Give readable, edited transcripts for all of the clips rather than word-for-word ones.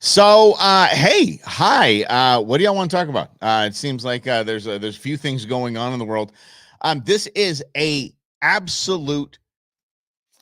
Hey, hi. What do y'all want to talk about? It seems like there's a few things going on in the world. This is a absolute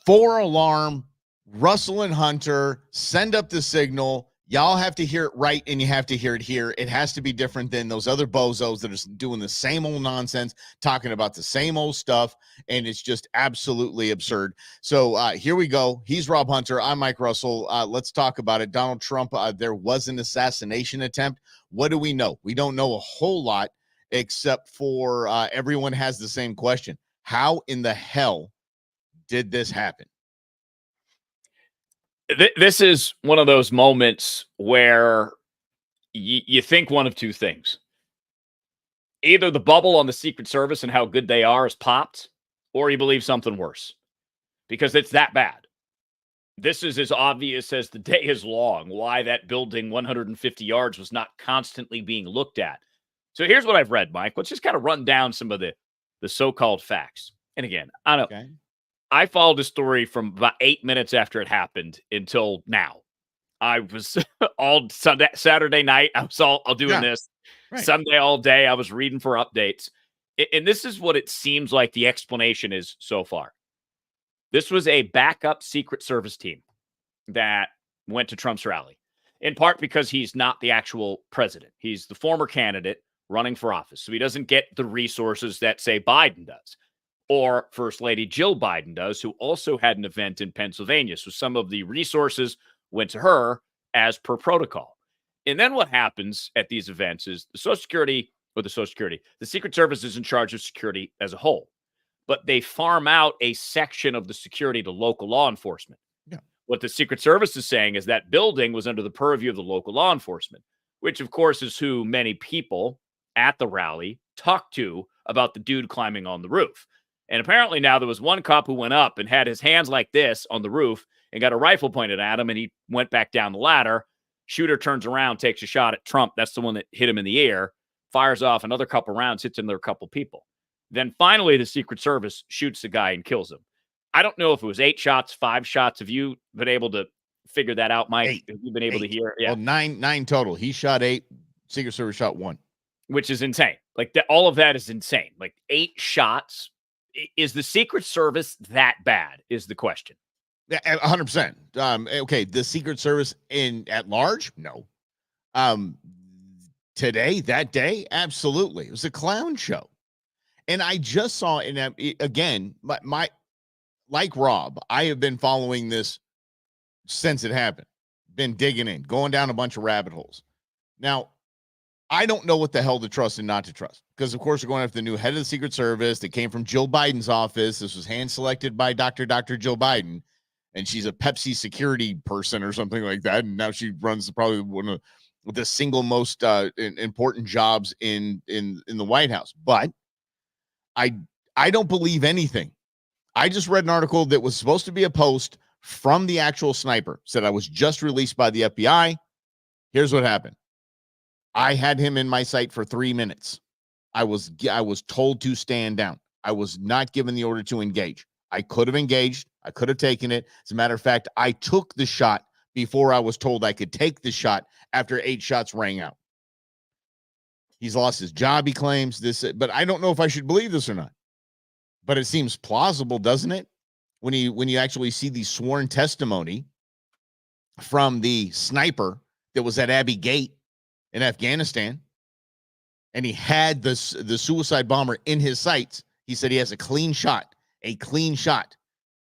four alarm. Russell and Hunter send up the signal. Y'all have to hear it right, and you have to hear it here. It has to be different than those other bozos that are doing the same old nonsense, talking about the same old stuff, and it's just absolutely absurd. So here we go. He's Rob Hunter. I'm Mike Russell. Let's talk about it. Donald Trump, there was an assassination attempt. What do we know? We don't know a whole lot, except for everyone has the same question. How in the hell did this happen? This is one of those moments where you think one of two things. Either the bubble on the Secret Service and how good they are is popped, or you believe something worse because it's that bad. This is as obvious as the day is long why that building 150 yards was not constantly being looked at. So here's what I've read, Mike. Let's just kind of run down some of the so-called facts. And again, I don't Okay. I followed the story from about 8 minutes after it happened until now. I was all Sunday, Saturday night. I was all doing Yeah. this. Right. Sunday all day. I was reading for updates. And this is what it seems like the explanation is so far. This was a backup Secret Service team that went to Trump's rally, in part because he's not the actual president. He's the former candidate running for office. So he doesn't get the resources that, say, Biden does or First Lady Jill Biden does, who also had an event in Pennsylvania. So some of the resources went to her as per protocol. And then what happens at these events is the Secret Service is in charge of security as a whole, but they farm out a section of the security to local law enforcement. Yeah. What the Secret Service is saying is that building was under the purview of the local law enforcement, which of course is who many people at the rally talked to about the dude climbing on the roof. And apparently now there was one cop who went up and had his hands like this on the roof and got a rifle pointed at him, and he went back down the ladder. Shooter turns around, takes a shot at Trump. That's the one that hit him in the ear, fires off another couple rounds, hits another couple people. Then finally the Secret Service shoots the guy and kills him. I don't know if it was 8 shots, 5 shots. Have you been able to figure that out, Mike? Eight. Have you been able to hear? Yeah. Well, nine total. He shot 8. Secret Service shot 1. Which is insane. Like all of that is insane. Like 8 shots. Is the Secret Service that bad is the question. Yeah, 100%. Okay, the Secret Service at large? No. Today, that day, absolutely. It was a clown show. And I just saw, and again, my like Rob, I have been following this since it happened. Been digging in, going down a bunch of rabbit holes. Now, I don't know what the hell to trust and not to trust because, of course, we're going after the new head of the Secret Service that came from Jill Biden's office. This was hand-selected by Dr. Jill Biden, and she's a Pepsi security person or something like that. And now she runs probably one of the single most important jobs in the White House. But I don't believe anything. I just read an article that was supposed to be a post from the actual sniper. Said I was just released by the FBI. Here's what happened. I had him in my sight for 3 minutes. I was told to stand down. I was not given the order to engage. I could have engaged. I could have taken it. As a matter of fact, I took the shot before I was told I could take the shot after 8 shots rang out. He's lost his job, he claims this, but I don't know if I should believe this or not. But it seems plausible, doesn't it? When you actually see the sworn testimony from the sniper that was at Abbey Gate in Afghanistan, and he had the suicide bomber in his sights. He said he has a clean shot.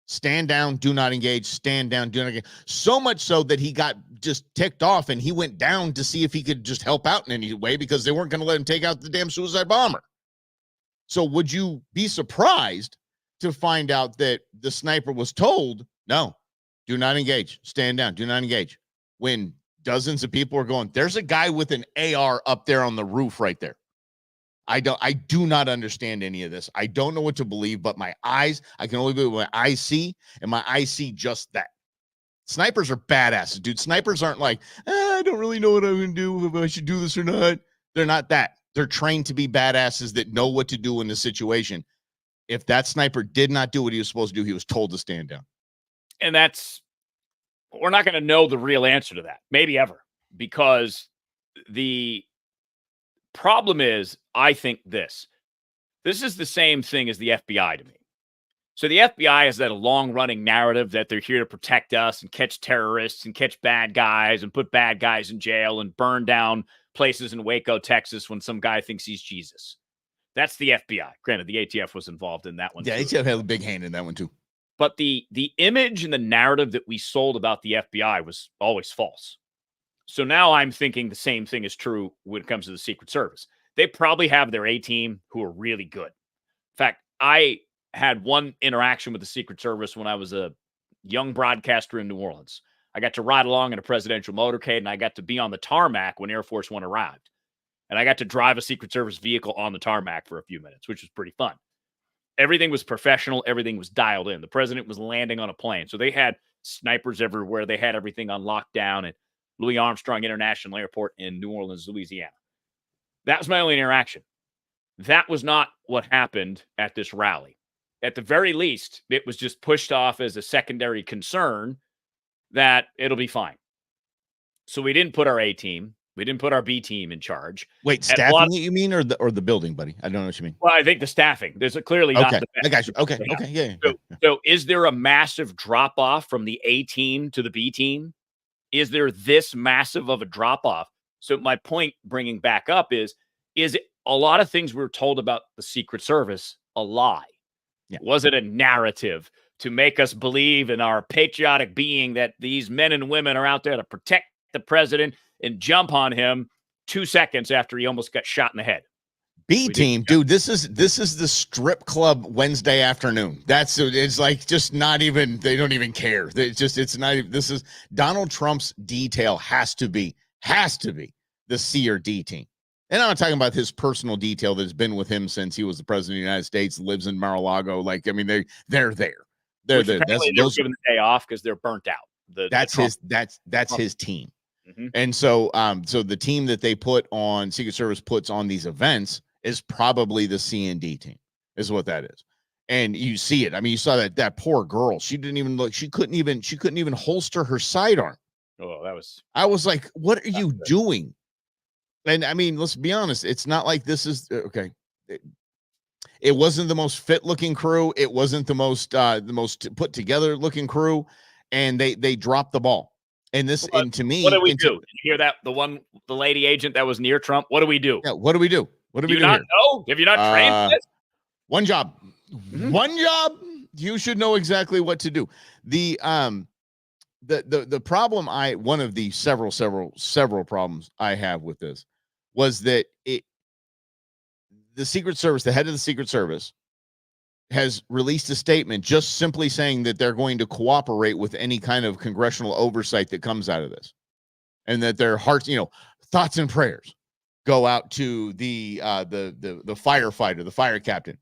Stand down, do not engage. Stand down, do not engage. So much so that he got just ticked off, and he went down to see if he could just help out in any way because they weren't going to let him take out the damn suicide bomber. So would you be surprised to find out that the sniper was told, no, do not engage. Stand down, do not engage. When dozens of people are going, there's a guy with an AR up there on the roof right there. I do not understand any of this. I don't know what to believe, but my eyes, I can only believe what my eyes see, and my eyes see just that. Snipers are badasses, dude. Snipers aren't like, I don't really know what I'm going to do, if I should do this or not. They're not that. They're trained to be badasses that know what to do in the situation. If that sniper did not do what he was supposed to do, he was told to stand down. And we're not going to know the real answer to that, maybe ever. because the problem is, I think this is the same thing as the FBI to me. So the FBI has that long-running narrative that they're here to protect us and catch terrorists and catch bad guys and put bad guys in jail and burn down places in Waco, Texas when some guy thinks he's Jesus. That's the FBI. Granted, the ATF was involved in that one. Yeah, too. ATF had a big hand in that one too. But the image and the narrative that we sold about the FBI was always false. So now I'm thinking the same thing is true when it comes to the Secret Service. They probably have their A-team who are really good. In fact, I had one interaction with the Secret Service when I was a young broadcaster in New Orleans. I got to ride along in a presidential motorcade, and I got to be on the tarmac when Air Force One arrived. And I got to drive a Secret Service vehicle on the tarmac for a few minutes, which was pretty fun. Everything was professional. Everything was dialed in. The president was landing on a plane. So they had snipers everywhere. They had everything on lockdown at Louis Armstrong International Airport in New Orleans, Louisiana. That was my only interaction. That was not what happened at this rally. At the very least, it was just pushed off as a secondary concern that it'll be fine. So we didn't put our A team. We didn't put our B team in charge. Wait, staffing you mean, or the building, buddy? I don't know what you mean. Well, I think the staffing. There's clearly not the best. I got you. Okay, yeah. So is there a massive drop-off from the A team to the B team? Is there this massive of a drop-off? So my point bringing back up is it a lot of things we were told about the Secret Service a lie? Yeah. Was it a narrative to make us believe in our patriotic being that these men and women are out there to protect the president and jump on him 2 seconds after he almost got shot in the head? B team, dude, this is the strip club Wednesday afternoon. It's like just not even, they don't even care. It's not even, this is Donald Trump's detail has to be the C or D team. And I'm not talking about his personal detail that's been with him since he was the president of the United States, lives in Mar-a-Lago. Like, I mean, they're there. They're there. They're given the day off because they're burnt out. That's his team. Mm-hmm. And so the team that they put on, Secret Service puts on these events is probably the C and D team, is what that is. And you see it. I mean, you saw that poor girl. She didn't even look. She couldn't even holster her sidearm. Oh, I was like, what are you doing? And I mean, let's be honest. It's not like this is okay. It wasn't the most fit looking crew. It wasn't the most put together looking crew, and they dropped the ball. And this, and to me, what do we do? Did you hear that? The lady agent that was near Trump. What do we do? Yeah, what do we do? What do we do? Not know? Have you not trained this? One job. Mm-hmm. One job. You should know exactly what to do. The problem one of the several problems I have with this was that the Secret Service, the head of the Secret Service, has released a statement just simply saying that they're going to cooperate with any kind of congressional oversight that comes out of this, and that their hearts, thoughts and prayers go out to the firefighter, the fire captain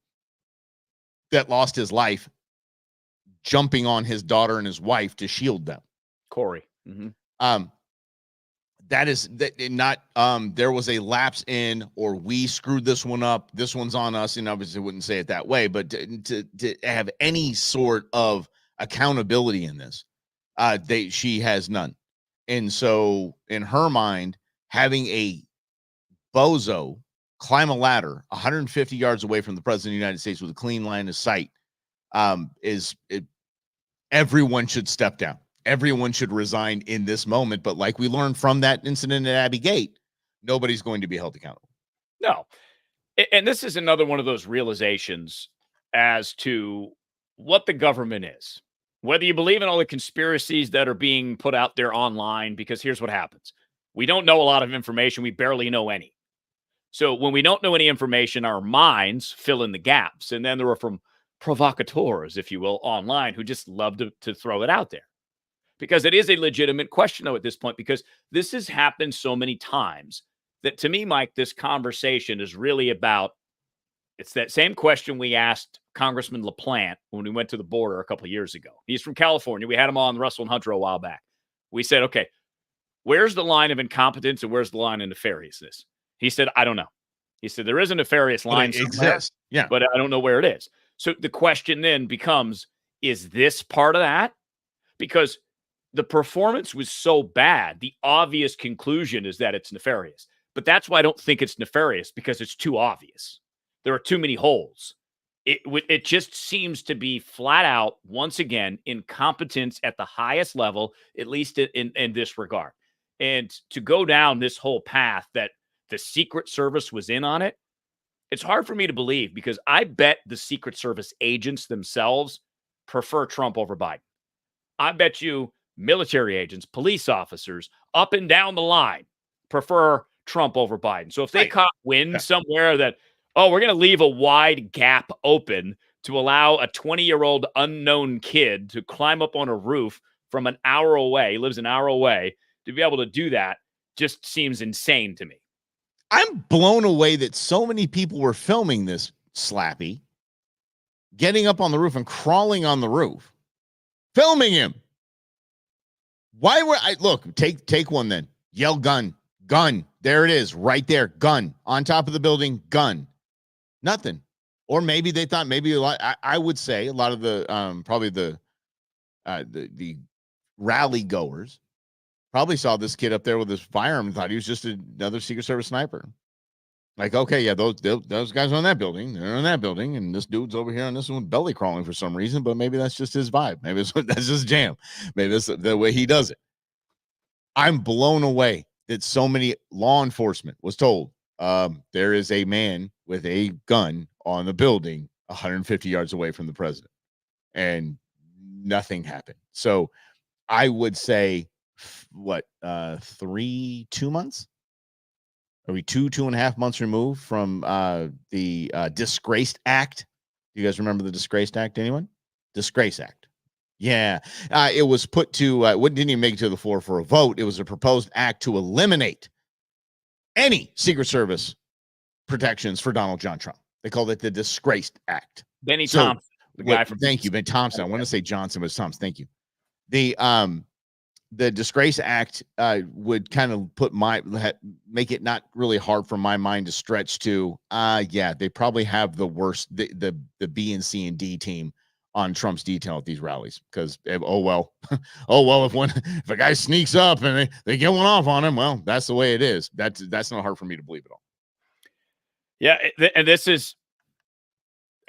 that lost his life jumping on his daughter and his wife to shield them. Corey. Mm-hmm. That is not there was a lapse in, or we screwed this one up, this one's on us, and obviously wouldn't say it that way, but to have any sort of accountability in this, she has none. And so in her mind, having a bozo climb a ladder 150 yards away from the president of the United States with a clean line of sight, everyone should step down. Everyone should resign in this moment. But like we learned from that incident at Abbey Gate, nobody's going to be held accountable. No. And this is another one of those realizations as to what the government is. Whether you believe in all the conspiracies that are being put out there online, because here's what happens. We don't know a lot of information. We barely know any. So when we don't know any information, our minds fill in the gaps. And then there are from provocateurs, if you will, online who just love to throw it out there. Because it is a legitimate question, though, at this point, because this has happened so many times that, to me, Mike, this conversation is really about, it's that same question we asked Congressman LaPlante when we went to the border a couple of years ago. He's from California. We had him on Russell and Hunter a while back. We said, okay, where's the line of incompetence and where's the line of nefariousness? He said, I don't know. He said, there is a nefarious line somewhere, yeah, but I don't know where it is. So the question then becomes, is this part of that? Because the performance was so bad. The obvious conclusion is that it's nefarious. But that's why I don't think it's nefarious, because it's too obvious. There are too many holes. It just seems to be flat out, once again, incompetence at the highest level, at least in this regard. And to go down this whole path that the Secret Service was in on it, it's hard for me to believe, because I bet the Secret Service agents themselves prefer Trump over Biden. I bet you military agents, police officers, up and down the line prefer Trump over Biden. So if they caught wind somewhere that, oh, we're going to leave a wide gap open to allow a 20-year-old unknown kid to climb up on a roof from an hour away, he lives an hour away, to be able to do that just seems insane to me. I'm blown away that so many people were filming this, Slappy, getting up on the roof and crawling on the roof, filming him. Why were I look, take one then. Yell gun. There it is, right there. Gun on top of the building, gun. Nothing. Or maybe they thought maybe a lot. I would say a lot of the probably the rally goers probably saw this kid up there with his firearm and thought he was just another Secret Service sniper. Like, okay, yeah, those guys are on that building. They're on that building, and this dude's over here on this one belly crawling for some reason, but maybe that's just his vibe. Maybe that's his jam. Maybe that's the way he does it. I'm blown away that so many law enforcement was told there is a man with a gun on the building 150 yards away from the president, and nothing happened. So I would say, what, 2 months? Are we 2.5 months removed from the Disgraced Act? Do you guys remember the Disgraced Act? Anyone? Disgrace Act. Yeah. It was put to, didn't even make it to the floor for a vote. It was a proposed act to eliminate any Secret Service protections for Donald John Trump. They called it the Disgraced Act. Benny Thompson, the guy from. Thank you, Ben Thompson. I want to say Johnson, but it's Thompson. Thank you. The Disgrace Act would kind of make it not really hard for my mind to stretch to, yeah, they probably have the worst, the B and C and D team on Trump's detail at these rallies, because if a guy sneaks up and they get one off on him, well, that's the way it is. That's not hard for me to believe at all. Yeah, and this is,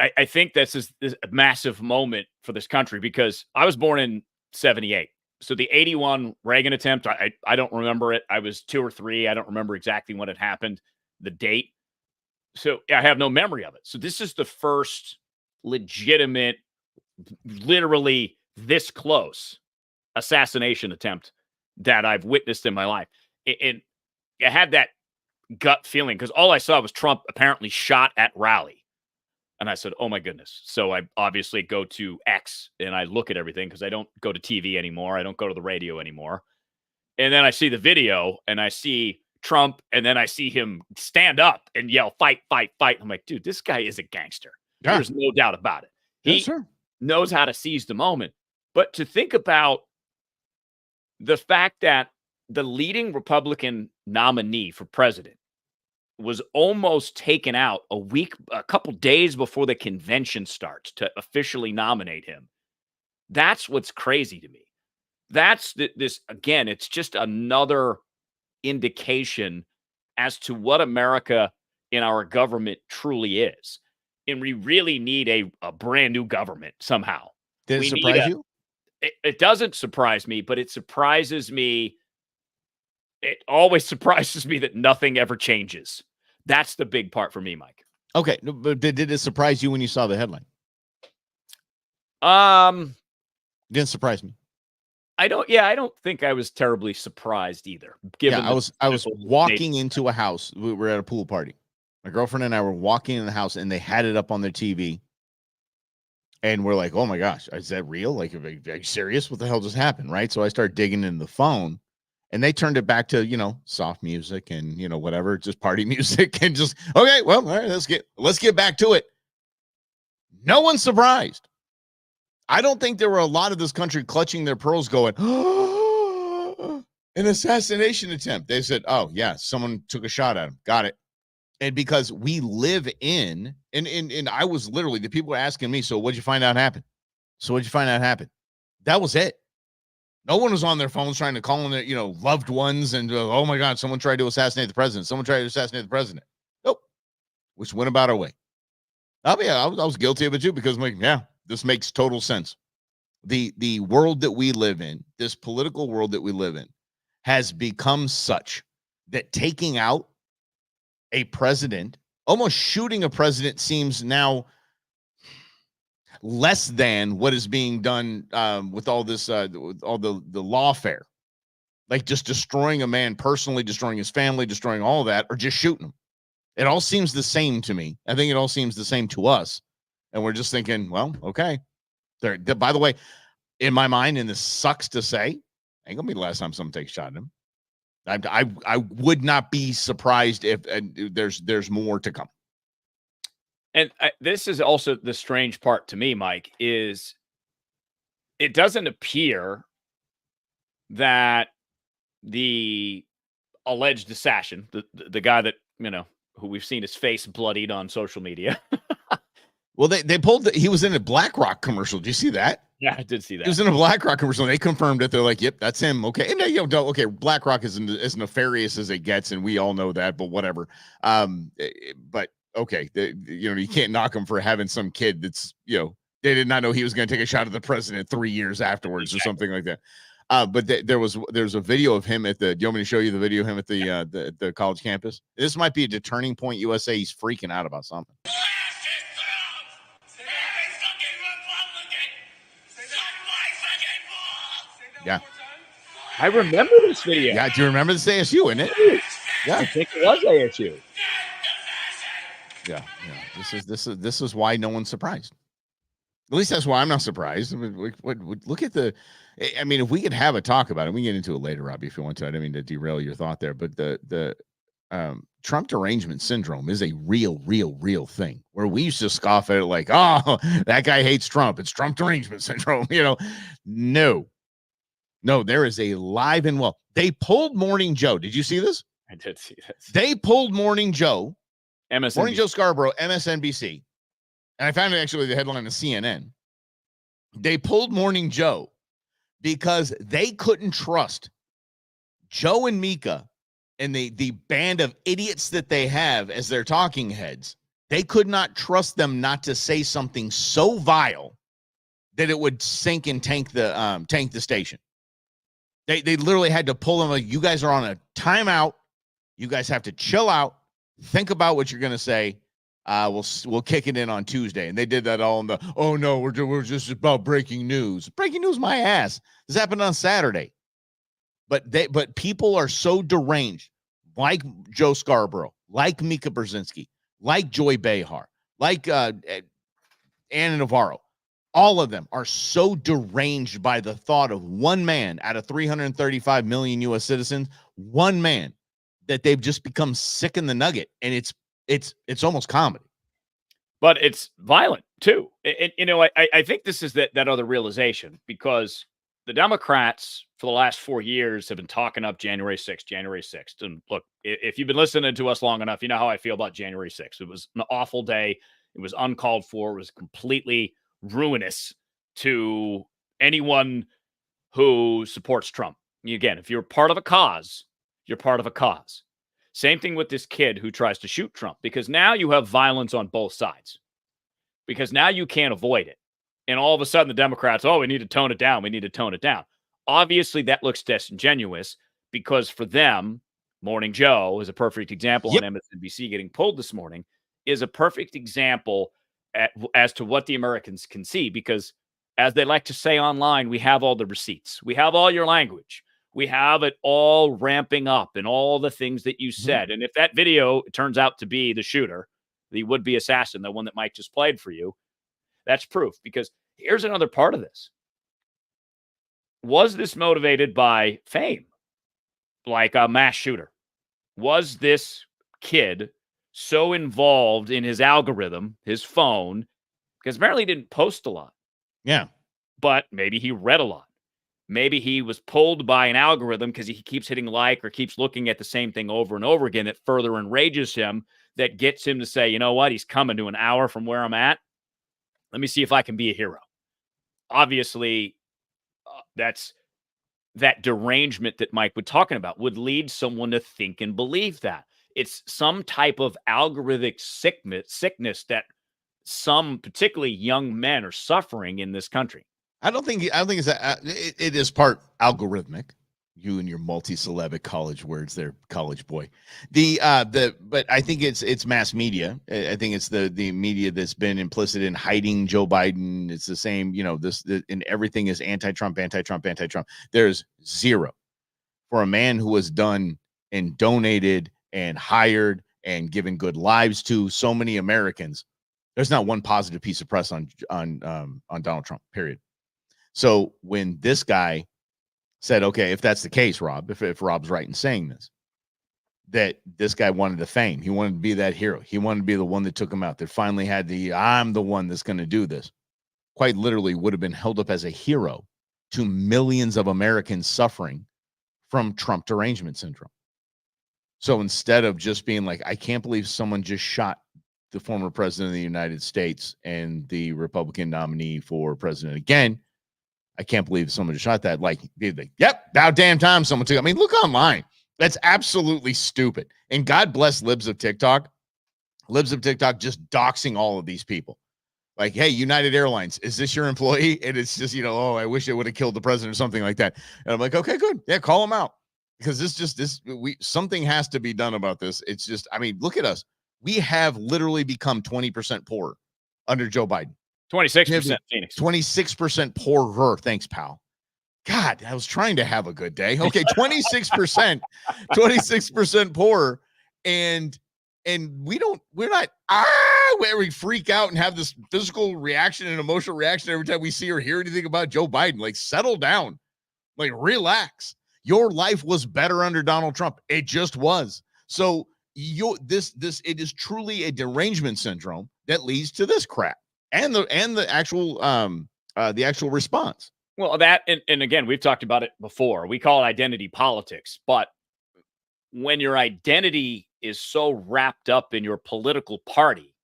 I think this is a massive moment for this country, because I was born in 1978. So the 1981 Reagan attempt, I don't remember it. I was 2 or 3. I don't remember exactly when it happened, the date. So I have no memory of it. So this is the first legitimate, literally this close assassination attempt that I've witnessed in my life. And I had that gut feeling, because all I saw was Trump apparently shot at rally. And I said, oh my goodness. So I obviously go to X and I look at everything, because I don't go to TV anymore. I don't go to the radio anymore. And then I see the video and I see Trump, and then I see him stand up and yell, fight, fight, fight. I'm like, dude, this guy is a gangster. Yeah. There's no doubt about it. He knows how to seize the moment. But to think about the fact that the leading Republican nominee for president was almost taken out a couple days before the convention starts to officially nominate him. That's what's crazy to me. That's this, again, it's just another indication as to what America in our government truly is. And we really need a brand new government somehow. Did it surprise you? It doesn't surprise me, but it surprises me. It always surprises me that nothing ever changes. That's the big part for me, Mike. Okay, but did it surprise you when you saw the headline? Didn't surprise me. I don't think I was terribly surprised either. I was walking into a house. We were at a pool party. My girlfriend and I were walking in the house, and they had it up on their TV. And we're like, oh my gosh, is that real? Like, are you serious? What the hell just happened? Right. So I started digging in the phone, and they turned it back to, soft music and, whatever, just party music, and just, okay, well, all right, let's get back to it. No one's surprised. I don't think there were a lot of this country clutching their pearls going, oh, an assassination attempt. They said, oh yeah, someone took a shot at him. Got it. And because we live in, and I was literally, the people were asking me, so what'd you find out happened? That was it. No one was on their phones trying to call in their, loved ones and, oh my God, someone tried to assassinate the president. Someone tried to assassinate the president. Nope. Which went about our way. Oh yeah, I was guilty of it too, because I'm like, yeah, this makes total sense. The world that we live in, this political world that we live in, has become such that taking out a president, almost shooting a president, seems now less than what is being done with all this, with all the lawfare, like just destroying a man personally, destroying his family, destroying all that, or just shooting him. It all seems the same to me. I think it all seems the same to us, and we're just thinking, well, okay. By the way, in my mind, and this sucks to say, ain't gonna be the last time someone takes a shot at him. I would not be surprised if there's more to come. And this is also the strange part to me, Mike, is it doesn't appear that the alleged assassin, the guy that, who we've seen his face bloodied on social media. Well, they pulled he was in a BlackRock commercial. Do you see that? Yeah, I did see that. He was in a BlackRock commercial, and they confirmed it. They're like, yep, that's him. Okay. And okay, BlackRock is as nefarious as it gets, and we all know that, but whatever. But okay, you can't knock him for having some kid that's, they did not know he was going to take a shot at the president 3 years afterwards or something like that. But there's a video of him do you want me to show you the video of him at the college campus? This might be a turning point. USA, he's freaking out about something. Yeah. I remember this video. Yeah, do you remember this ASU, isn't it? Yeah, I think it was ASU. Yeah. This is why no one's surprised. At least that's why I'm not surprised. I mean, look at if we could have a talk about it, we can get into it later, Robbie, if you want to. I didn't mean to derail your thought there, but the Trump derangement syndrome is a real thing, where we used to scoff at it like, oh, that guy hates Trump. It's Trump derangement syndrome. No, there is a live and well. They pulled Morning Joe. Did you see this? I did see this. They pulled Morning Joe, MSNBC. Morning Joe Scarborough, MSNBC. And I found it actually the headline of CNN. They pulled Morning Joe because they couldn't trust Joe and Mika and the band of idiots that they have as their talking heads. They could not trust them not to say something so vile that it would sink and tank the station. They literally had to pull them like, you guys are on a timeout. You guys have to chill out. Think about what you're going to say. We'll kick it in on Tuesday. And they did that all in the, oh no, we're just about breaking news. Breaking news, my ass. This happened on Saturday. But people are so deranged, like Joe Scarborough, like Mika Brzezinski, like Joy Behar, like Anna Navarro. All of them are so deranged by the thought of one man out of 335 million U.S. citizens, one man, that they've just become sick in the nugget. And it's almost comedy. But it's violent too. I think this is that other realization, because the Democrats for the last 4 years have been talking up January 6th. And look, if you've been listening to us long enough, you know how I feel about January 6th. It was an awful day. It was uncalled for. It was completely ruinous to anyone who supports Trump. Again, if you're part of a cause, you're part of a cause. Same thing with this kid who tries to shoot Trump, because now you have violence on both sides, because now you can't avoid it. And all of a sudden the Democrats, we need to tone it down. We need to tone it down. Obviously that looks disingenuous, because for them, Morning Joe is a perfect example. Yep. On MSNBC getting pulled this morning is a perfect example as to what the Americans can see, because as they like to say online, we have all the receipts. We have all your language. We have it all ramping up and all the things that you said. And if that video turns out to be the shooter, the would-be assassin, the one that Mike just played for you, that's proof. Because here's another part of this. Was this motivated by fame, like a mass shooter? Was this kid so involved in his algorithm, his phone, because apparently he didn't post a lot. Yeah. But maybe he read a lot. Maybe he was pulled by an algorithm because he keeps hitting like or keeps looking at the same thing over and over again that further enrages him, that gets him to say, you know what, he's coming to an hour from where I'm at. Let me see if I can be a hero. Obviously, that's that derangement that Mike was talking about would lead someone to think and believe that. It's some type of algorithmic sickness that some particularly young men are suffering in this country. I don't think it's it is part algorithmic. You and your multi-syllabic college words there, college boy. But I think it's mass media. I think it's the media that's been implicit in hiding Joe Biden. It's the same, and everything is anti-Trump. There's zero for a man who has done and donated and hired and given good lives to so many Americans. There's not one positive piece of press on Donald Trump, period. So when this guy said, okay, if that's the case, Rob, if Rob's right in saying this, that this guy wanted the fame, he wanted to be that hero, he wanted to be the one that took him out, that finally had I'm the one that's going to do this, quite literally would have been held up as a hero to millions of Americans suffering from Trump derangement syndrome. So instead of just being like, I can't believe someone just shot the former president of the United States and the Republican nominee for president again, I can't believe someone just shot that. Like, yep, about damn time someone took. I mean, look online. That's absolutely stupid. And God bless libs of TikTok. Libs of TikTok just doxing all of these people. Like, hey, United Airlines, is this your employee? And it's just, I wish it would have killed the president or something like that. And I'm like, okay, good. Yeah, call him out. Because something has to be done about this. It's just, I mean, look at us. We have literally become 20% poorer under Joe Biden. 26% Phoenix. 26% poorer. Thanks, pal. God, I was trying to have a good day. Okay, 26%, 26% poorer. And we're not, where we freak out and have this physical reaction and emotional reaction every time we see or hear anything about Joe Biden. Like, settle down. Like, relax. Your life was better under Donald Trump. It just was. So it is truly a derangement syndrome that leads to this crap. And the actual response. Well, that and again, we've talked about it before. We call it identity politics, but when your identity is so wrapped up in your political party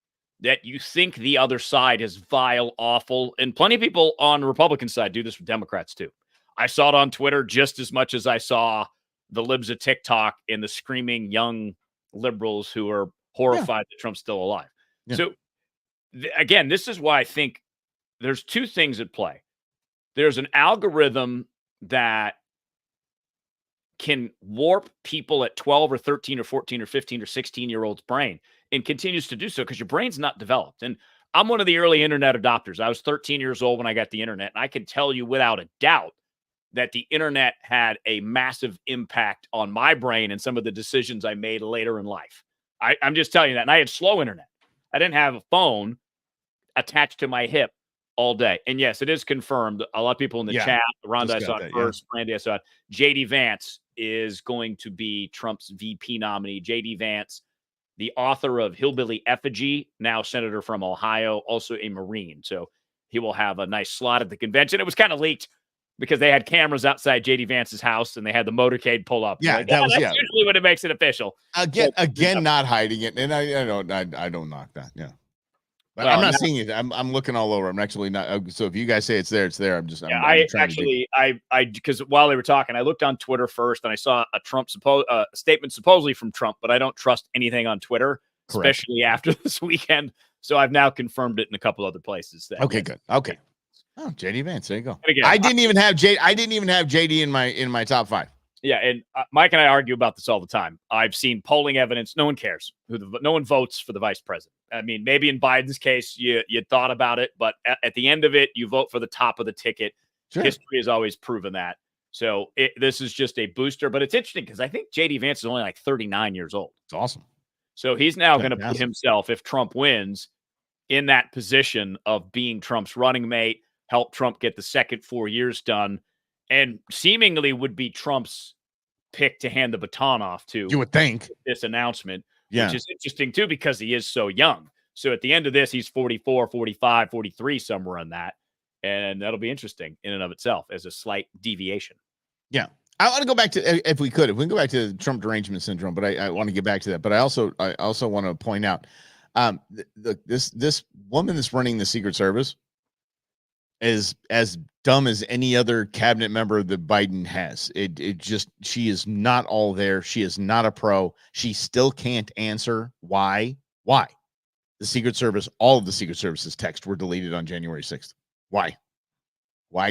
that you think the other side is vile, awful, and plenty of people on the Republican side do this with Democrats too. I saw it on Twitter just as much as I saw the libs of TikTok and the screaming young liberals who are horrified that Trump's still alive. Yeah. So again, this is why I think there's two things at play. There's an algorithm that can warp people at 12 or 13 or 14 or 15 or 16-year-old's brain and continues to do so because your brain's not developed. And I'm one of the early internet adopters. I was 13 years old when I got the internet. And I can tell you without a doubt that the internet had a massive impact on my brain and some of the decisions I made later in life. I'm just telling you that. And I had slow internet. I didn't have a phone attached to my hip all day. And yes, it is confirmed. A lot of people in the chat, Rhonda, I saw it first, Randy, I saw it. JD Vance is going to be Trump's VP nominee. JD Vance, the author of Hillbilly Effigy, now senator from Ohio, also a Marine. So he will have a nice slot at the convention. It was kind of leaked because they had cameras outside JD Vance's house and they had the motorcade pull up. Yeah, like, that's usually when it makes it official. Again, not hiding it. And I don't knock that. Yeah. But I'm not seeing it. I'm looking all over. I'm actually not. So if you guys say it's there, it's there. Because while they were talking, I looked on Twitter first and I saw a Trump statement supposedly from Trump, but I don't trust anything on Twitter, especially after this weekend. So I've now confirmed it in a couple other places. Good. Okay. Oh, JD Vance. There you go. Again, I didn't even have JD in my top 5. Yeah, and Mike and I argue about this all the time. I've seen polling evidence. No one cares. No one votes for the vice president. I mean, maybe in Biden's case, you thought about it, but at the end of it, you vote for the top of the ticket. Sure. History has always proven that. So this is just a booster, but it's interesting because I think JD Vance is only like 39 years old. It's awesome. So he's now going to put himself, if Trump wins, in that position of being Trump's running mate, help Trump get the second 4 years done, and seemingly would be Trump's pick to hand the baton off to. You would think. This announcement, which is interesting too, because he is so young. So at the end of this, he's 44, 45, 43, somewhere on that. And that'll be interesting in and of itself as a slight deviation. Yeah. I want to go back to, if we can go back to Trump derangement syndrome, but I want to get back to that. But I also want to point out this woman that's running the Secret Service, as dumb as any other cabinet member that Biden has. It just, she is not all there. She is not a pro. She still can't answer why. The Secret Service, all of the Secret Service's texts were deleted on January 6th. Why,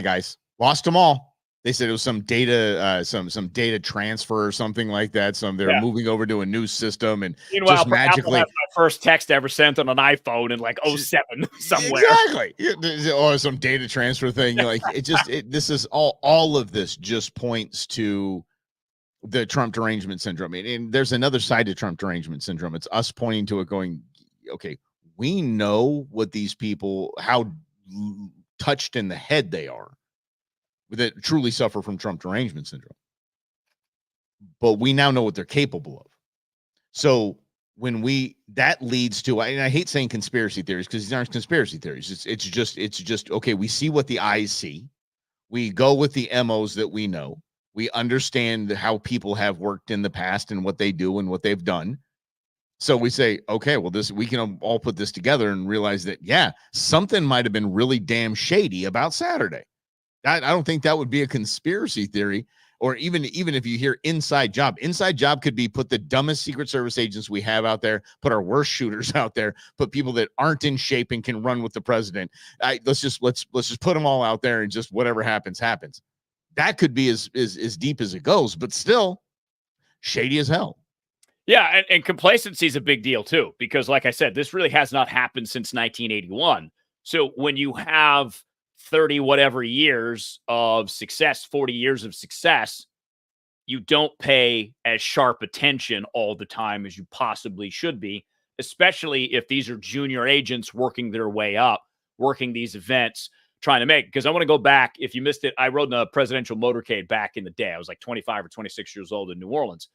guys? Lost them all. They said it was some data, some data transfer or something like that. They're moving over to a new system, and meanwhile, just magically, Apple has my first text ever sent on an iPhone in like 07 somewhere. Exactly. Or some data transfer thing. Like this is all of this just points to the Trump derangement syndrome. And there's another side to Trump derangement syndrome. It's us pointing to it, going, okay, we know what these people, how touched in the head they are, that truly suffer from Trump derangement syndrome. But we now know what they're capable of. So when that leads to, and I hate saying conspiracy theories because these aren't conspiracy theories. It's just, okay, we see what the eyes see. We go with the MOs that we know. We understand how people have worked in the past and what they do and what they've done. So we say, okay, well, we can all put this together and realize that, yeah, something might have been really damn shady about Saturday. I don't think that would be a conspiracy theory, or even if you hear inside job could be put the dumbest Secret Service agents we have out there, put our worst shooters out there, put people that aren't in shape and can run with the president. Let's just put them all out there, and just whatever happens. That could be as deep as it goes, but still shady as hell. Yeah, and complacency is a big deal too, because like I said, this really has not happened since 1981. So when you have 30 whatever years of success, 40 years of success, you don't pay as sharp attention all the time as you possibly should be, especially if these are junior agents working their way up, working these events, trying to make. Because I want to go back, if you missed it, I rode in a presidential motorcade back in the day. I was like 25 or 26 years old in New Orleans.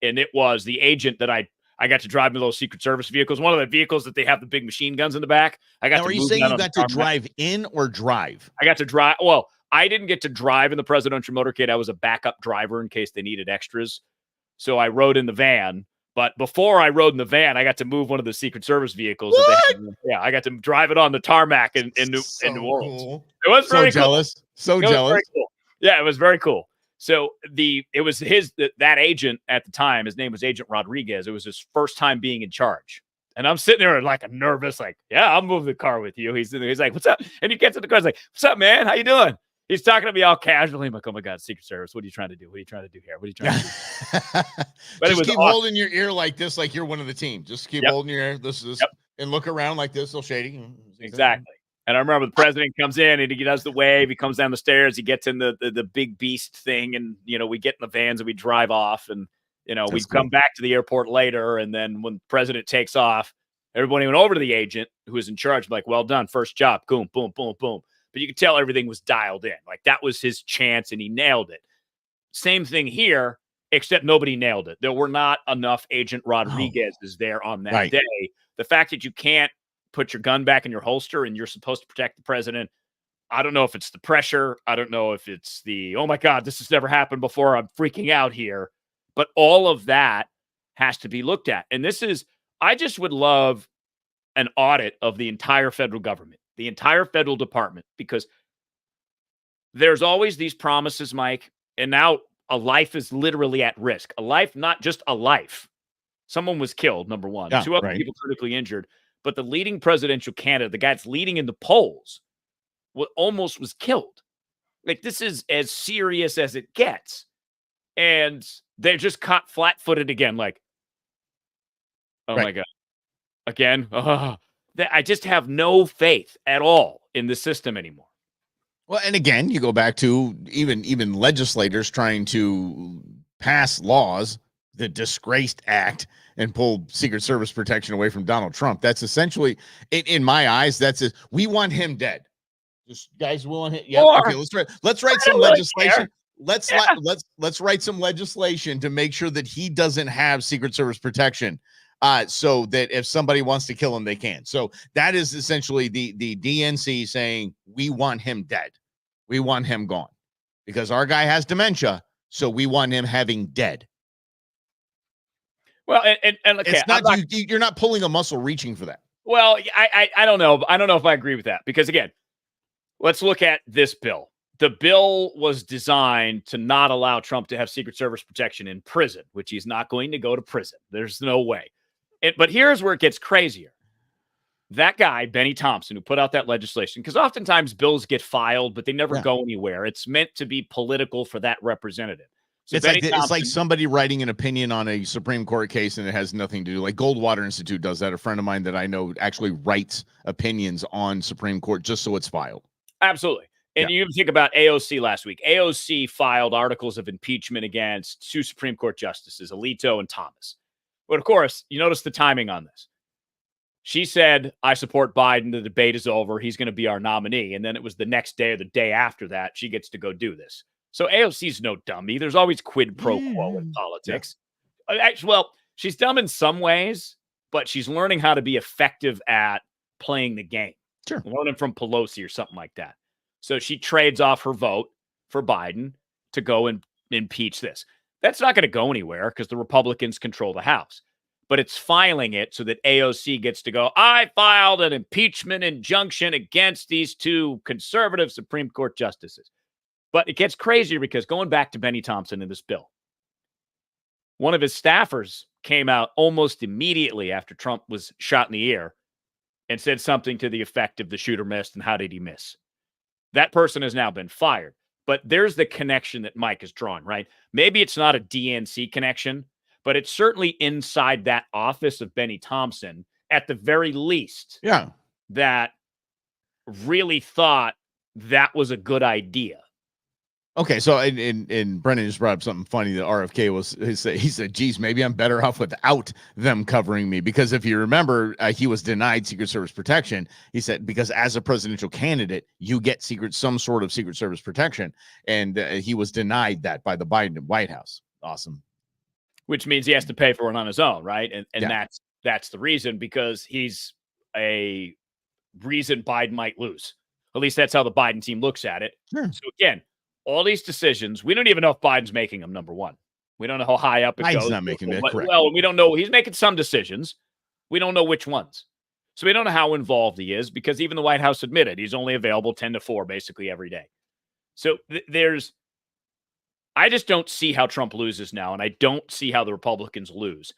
And it was the agent that I got to drive in those Secret Service vehicles, one of the vehicles that they have the big machine guns in the back. I got now, to are you saying you got to drive in or drive? I got to drive. Well, I didn't get to drive in the presidential motorcade. I was a backup driver in case they needed extras. So I rode in the van. But before I rode in the van, I got to move one of the Secret Service vehicles. Yeah, I got to drive it on the tarmac in New Orleans. Cool. It was very jealous. Cool. So jealous. Very cool. Yeah, it was very cool. So it was that agent at the time. His name was Agent Rodriguez. It was his first time being in charge. And I'm sitting there like a nervous, like, yeah, I'll move the car with you. He's like, what's up? And he gets in the car. He's like, what's up, man? How you doing? He's talking to me all casually. I'm like, oh my God, Secret Service. What are you trying to do? What are you trying to do here? What are you trying to do? But just keep holding your ear like this, like you're one of the team. Just keep holding your ear. This and look around like this. Little shady. Exactly. And I remember the president comes in and he does the wave. He comes down the stairs. He gets in the big beast thing. And, we get in the vans and we drive off. And, we come back to the airport later. And then when the president takes off, everybody went over to the agent who was in charge. Like, well done. First job. Boom, boom, boom, boom. But you could tell everything was dialed in. Like that was his chance and he nailed it. Same thing here, except nobody nailed it. There were not enough Agent Rodriguez's there on that day. The fact that you can't put your gun back in your holster and you're supposed to protect the president. I don't know if it's the pressure. I don't know if it's the, oh my God, this has never happened before. I'm freaking out here. But all of that has to be looked at. And I just would love an audit of the entire federal government, the entire federal department, because there's always these promises, Mike. And now a life is literally at risk. A life, not just a life. Someone was killed, number one. Yeah, 2 other people critically injured. But the leading presidential candidate, the guy that's leading in the polls, almost was killed. Like, this is as serious as it gets. And they're just caught flat-footed again. Like, oh my God. Again? I just have no faith at all in the system anymore. Well, and again, you go back to even legislators trying to pass laws, the Disgraced Act, and pull Secret Service protection away from Donald Trump. That's essentially, in my eyes, we want him dead. Just guys, we want him. Yeah, okay. Let's write some legislation. Let's write some legislation to make sure that he doesn't have Secret Service protection, so that if somebody wants to kill him, they can. So that is essentially the DNC saying we want him dead, we want him gone, because our guy has dementia, so we want him having dead. Well, and okay, it's not, you're not pulling a muscle reaching for that. Well, I don't know. I don't know if I agree with that, because again, Let's look at this bill. The bill was designed to not allow Trump to have Secret Service protection in prison, which he's not going to go to prison. There's no way. But here's where it gets crazier. That guy, Benny Thompson, who put out that legislation, because oftentimes bills get filed, but they never go anywhere. It's meant to be political for that representative. So it's like somebody writing an opinion on a Supreme Court case, and it has nothing to do. Like Goldwater Institute does that. A friend of mine that I know actually writes opinions on Supreme Court just so it's filed. Absolutely. And you think about AOC last week. AOC filed articles of impeachment against 2 Supreme Court justices, Alito and Thomas. But of course, you notice the timing on this. She said, I support Biden. The debate is over. He's going to be our nominee. And then it was the next day or the day after that, she gets to go do this. So AOC's no dummy. There's always quid pro quo in politics. Actually, well, she's dumb in some ways, but she's learning how to be effective at playing the game. Sure. Learning from Pelosi or something like that. So she trades off her vote for Biden to go and impeach this. That's not going to go anywhere because the Republicans control the House. But it's filing it so that AOC gets to go, I filed an impeachment injunction against these 2 conservative Supreme Court justices. But it gets crazier because going back to Benny Thompson in this bill, one of his staffers came out almost immediately after Trump was shot in the ear and said something to the effect of the shooter missed and how did he miss? That person has now been fired. But there's the connection that Mike is drawing, right? Maybe it's not a DNC connection, but it's certainly inside that office of Benny Thompson, at the very least, that really thought that was a good idea. Okay, so and Brennan just brought up something funny that RFK he said, geez, maybe I'm better off without them covering me, because if you remember, he was denied Secret Service protection. He said, because as a presidential candidate, you get some sort of Secret Service protection, and he was denied that by the Biden White House. Awesome. Which means he has to pay for it on his own, right? And that's the reason, because he's a reason Biden might lose. At least that's how the Biden team looks at it. Sure. So again, all these decisions, we don't even know if Biden's making them, number one. We don't know how high up it goes. Biden's not making them, correct. Well, we don't know. He's making some decisions. We don't know which ones. So we don't know how involved he is, because even the White House admitted he's only available 10 to 4 basically every day. So I just don't see how Trump loses now, and I don't see how the Republicans lose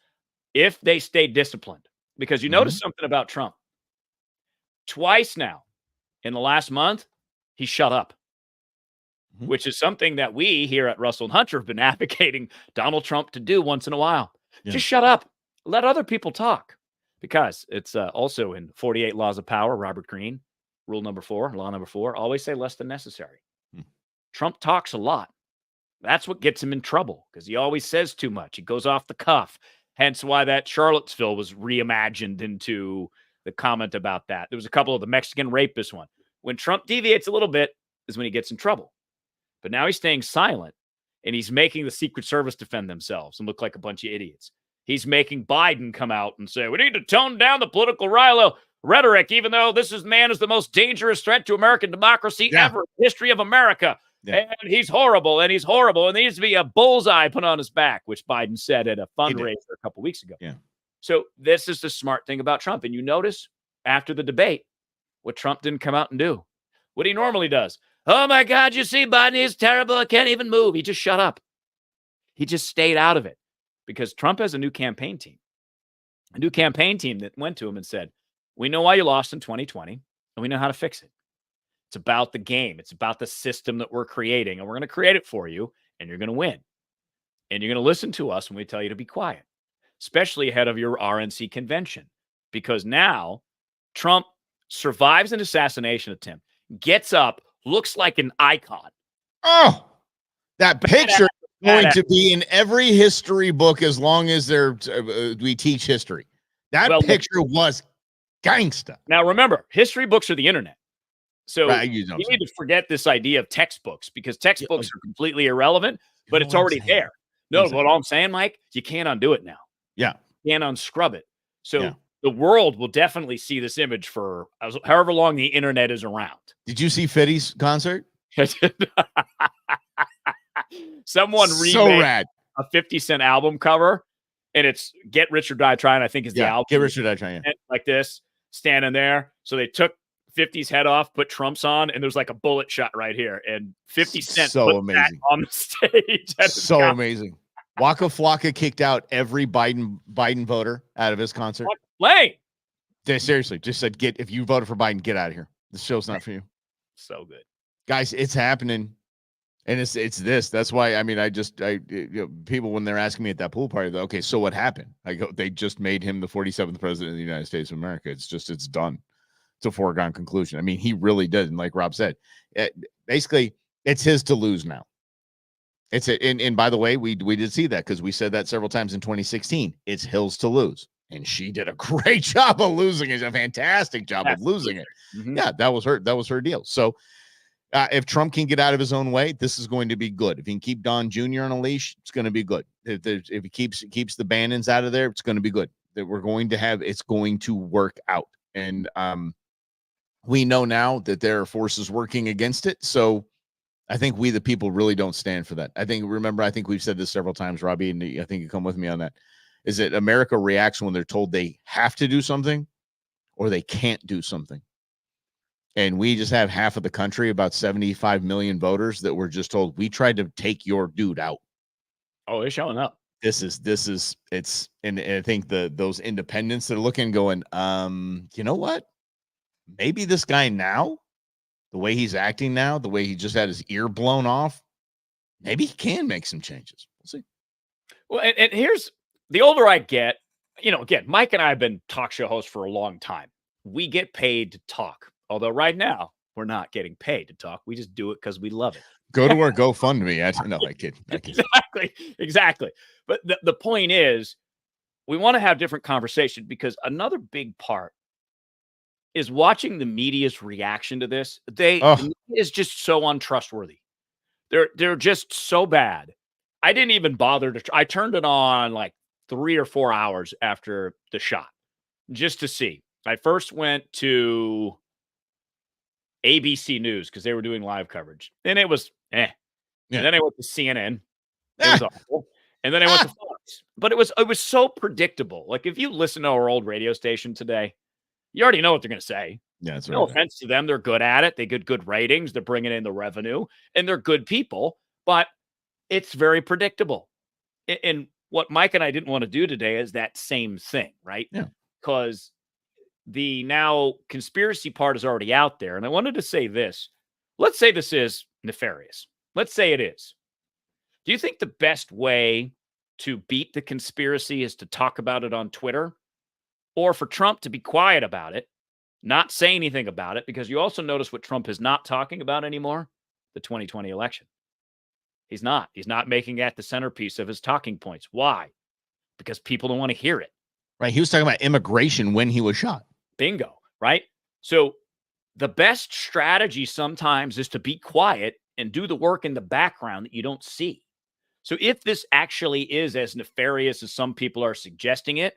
if they stay disciplined. Because you notice something about Trump. Twice now in the last month, he shut up. Which is something that we here at Russell and Hunter have been advocating Donald Trump to do once in a while. Just shut up. Let other people talk. Because it's also in 48 Laws of Power, Robert Greene, law number 4, always say less than necessary. Trump talks a lot. That's what gets him in trouble, because he always says too much. He goes off the cuff. Hence why that Charlottesville was reimagined into the comment about that. There was a couple of the Mexican rapist one. When Trump deviates a little bit is when he gets in trouble. But now he's staying silent, and he's making the Secret Service defend themselves and look like a bunch of idiots. He's making Biden come out and say, we need to tone down the political rhetoric, even though this man is the most dangerous threat to American democracy ever in the history of America. And he's horrible, and there needs to be a bullseye put on his back, which Biden said at a fundraiser a couple weeks ago. So this is the smart thing about Trump. And you notice after the debate what Trump didn't come out and do. What he normally does. Oh, my God, you see, Biden is terrible. I can't even move. He just shut up. He just stayed out of it, because Trump has a new campaign team that went to him and said, we know why you lost in 2020, and we know how to fix it. It's about the game. It's about the system that we're creating, and we're going to create it for you, and you're going to win. And you're going to listen to us when we tell you to be quiet, especially ahead of your RNC convention, because now Trump survives an assassination attempt, gets up, looks like an icon. Oh, that picture is going to be in every history book as long as we teach history. That picture was gangsta. Now, remember, history books are the internet. So you need to forget this idea of textbooks, because textbooks are completely irrelevant, but it's already there. No, what I'm saying, Mike, you can't undo it now. Yeah. You can't unscrub it. So the world will definitely see this image for however long the internet is around. Did you see Fitty's concert? Someone remade a 50 Cent album cover, and it's Get Rich or Die Trying, I think is the album. Get Rich or Die Trying. Like this, standing there. So they took 50's head off, put Trump's on, and there's like a bullet shot right here. And 50 Cent So put amazing. that on the stage. So amazing. Waka Flocka kicked out every Biden voter out of his concert. Lane. They seriously just said, if you voted for Biden, get out of here. This show's not for you. So good. Guys, it's happening. And it's this. That's why, I mean, people, when they're asking me at that pool party, okay, so what happened? I go, they just made him the 47th president of the United States of America. It's done. It's a foregone conclusion. I mean, he really did. And like Rob said, basically, it's his to lose now. And by the way, we did see that because we said that several times in 2016. It's Hill's to lose. And she did a great job of losing it. A fantastic job of losing it. Mm-hmm. Yeah, that was her deal. So if Trump can get out of his own way, this is going to be good. If he can keep Don Jr. on a leash, it's going to be good. If he keeps the Bannons out of there, it's going to be good. That it's going to work out. And we know now that there are forces working against it. So I think we, the people, really don't stand for that. I think we've said this several times, Robbie, and I think you come with me on that. Is that America reacts when they're told they have to do something or they can't do something. And we just have half of the country, about 75 million voters, that were just told, we tried to take your dude out. Oh, they're showing up. And I think those independents that are looking, going, you know what? Maybe this guy now, the way he's acting now, the way he just had his ear blown off, maybe he can make some changes. We'll see. Well, and here's the older I get, again, Mike and I have been talk show hosts for a long time. We get paid to talk. Although right now we're not getting paid to talk. We just do it because we love it. Go to our GoFundMe. No, I kid. Exactly. But the point is, we want to have different conversation because another big part is watching the media's reaction to this. The media is just so untrustworthy. They're just so bad. I didn't even bother to. I turned it on like 3 or 4 hours after the shot just to see. I first went to ABC News because they were doing live coverage, and it was Yeah. And then I went to CNN. It was awful. And then I went to Fox. But it was so predictable. Like if you listen to our old radio station today, you already know what they're going to say. Yeah, that's right. No offense to them, they're good at it. They get good ratings. They're bringing in the revenue, and they're good people. But it's very predictable. And what Mike and I didn't want to do today is that same thing, right? Yeah. Because the now conspiracy part is already out there. And I wanted to say this. Let's say this is nefarious. Let's say it is. Do you think the best way to beat the conspiracy is to talk about it on Twitter? Or for Trump to be quiet about it, not say anything about it? Because you also notice what Trump is not talking about anymore, the 2020 election. He's not. He's not making that the centerpiece of his talking points. Why? Because people don't want to hear it. Right. He was talking about immigration when he was shot. Bingo. Right? So the best strategy sometimes is to be quiet and do the work in the background that you don't see. So if this actually is as nefarious as some people are suggesting it,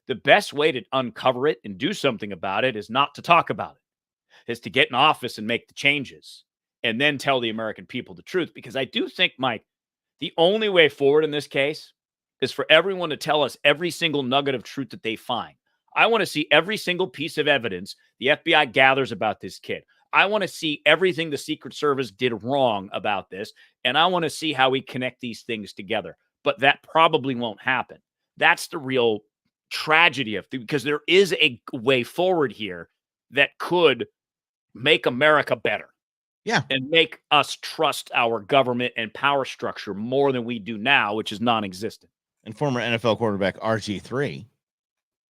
the best way to uncover it and do something about it is not to talk about it, is to get in office and make the changes and then tell the American people the truth. Because I do think, Mike, the only way forward in this case is for everyone to tell us every single nugget of truth that they find. I want to see every single piece of evidence the FBI gathers about this kid. I want to see everything the Secret Service did wrong about this, and I want to see how we connect these things together. But that probably won't happen. That's the real tragedy of because there is a way forward here that could make America better. Yeah. And make us trust our government and power structure more than we do now, which is non-existent. And former NFL quarterback RG3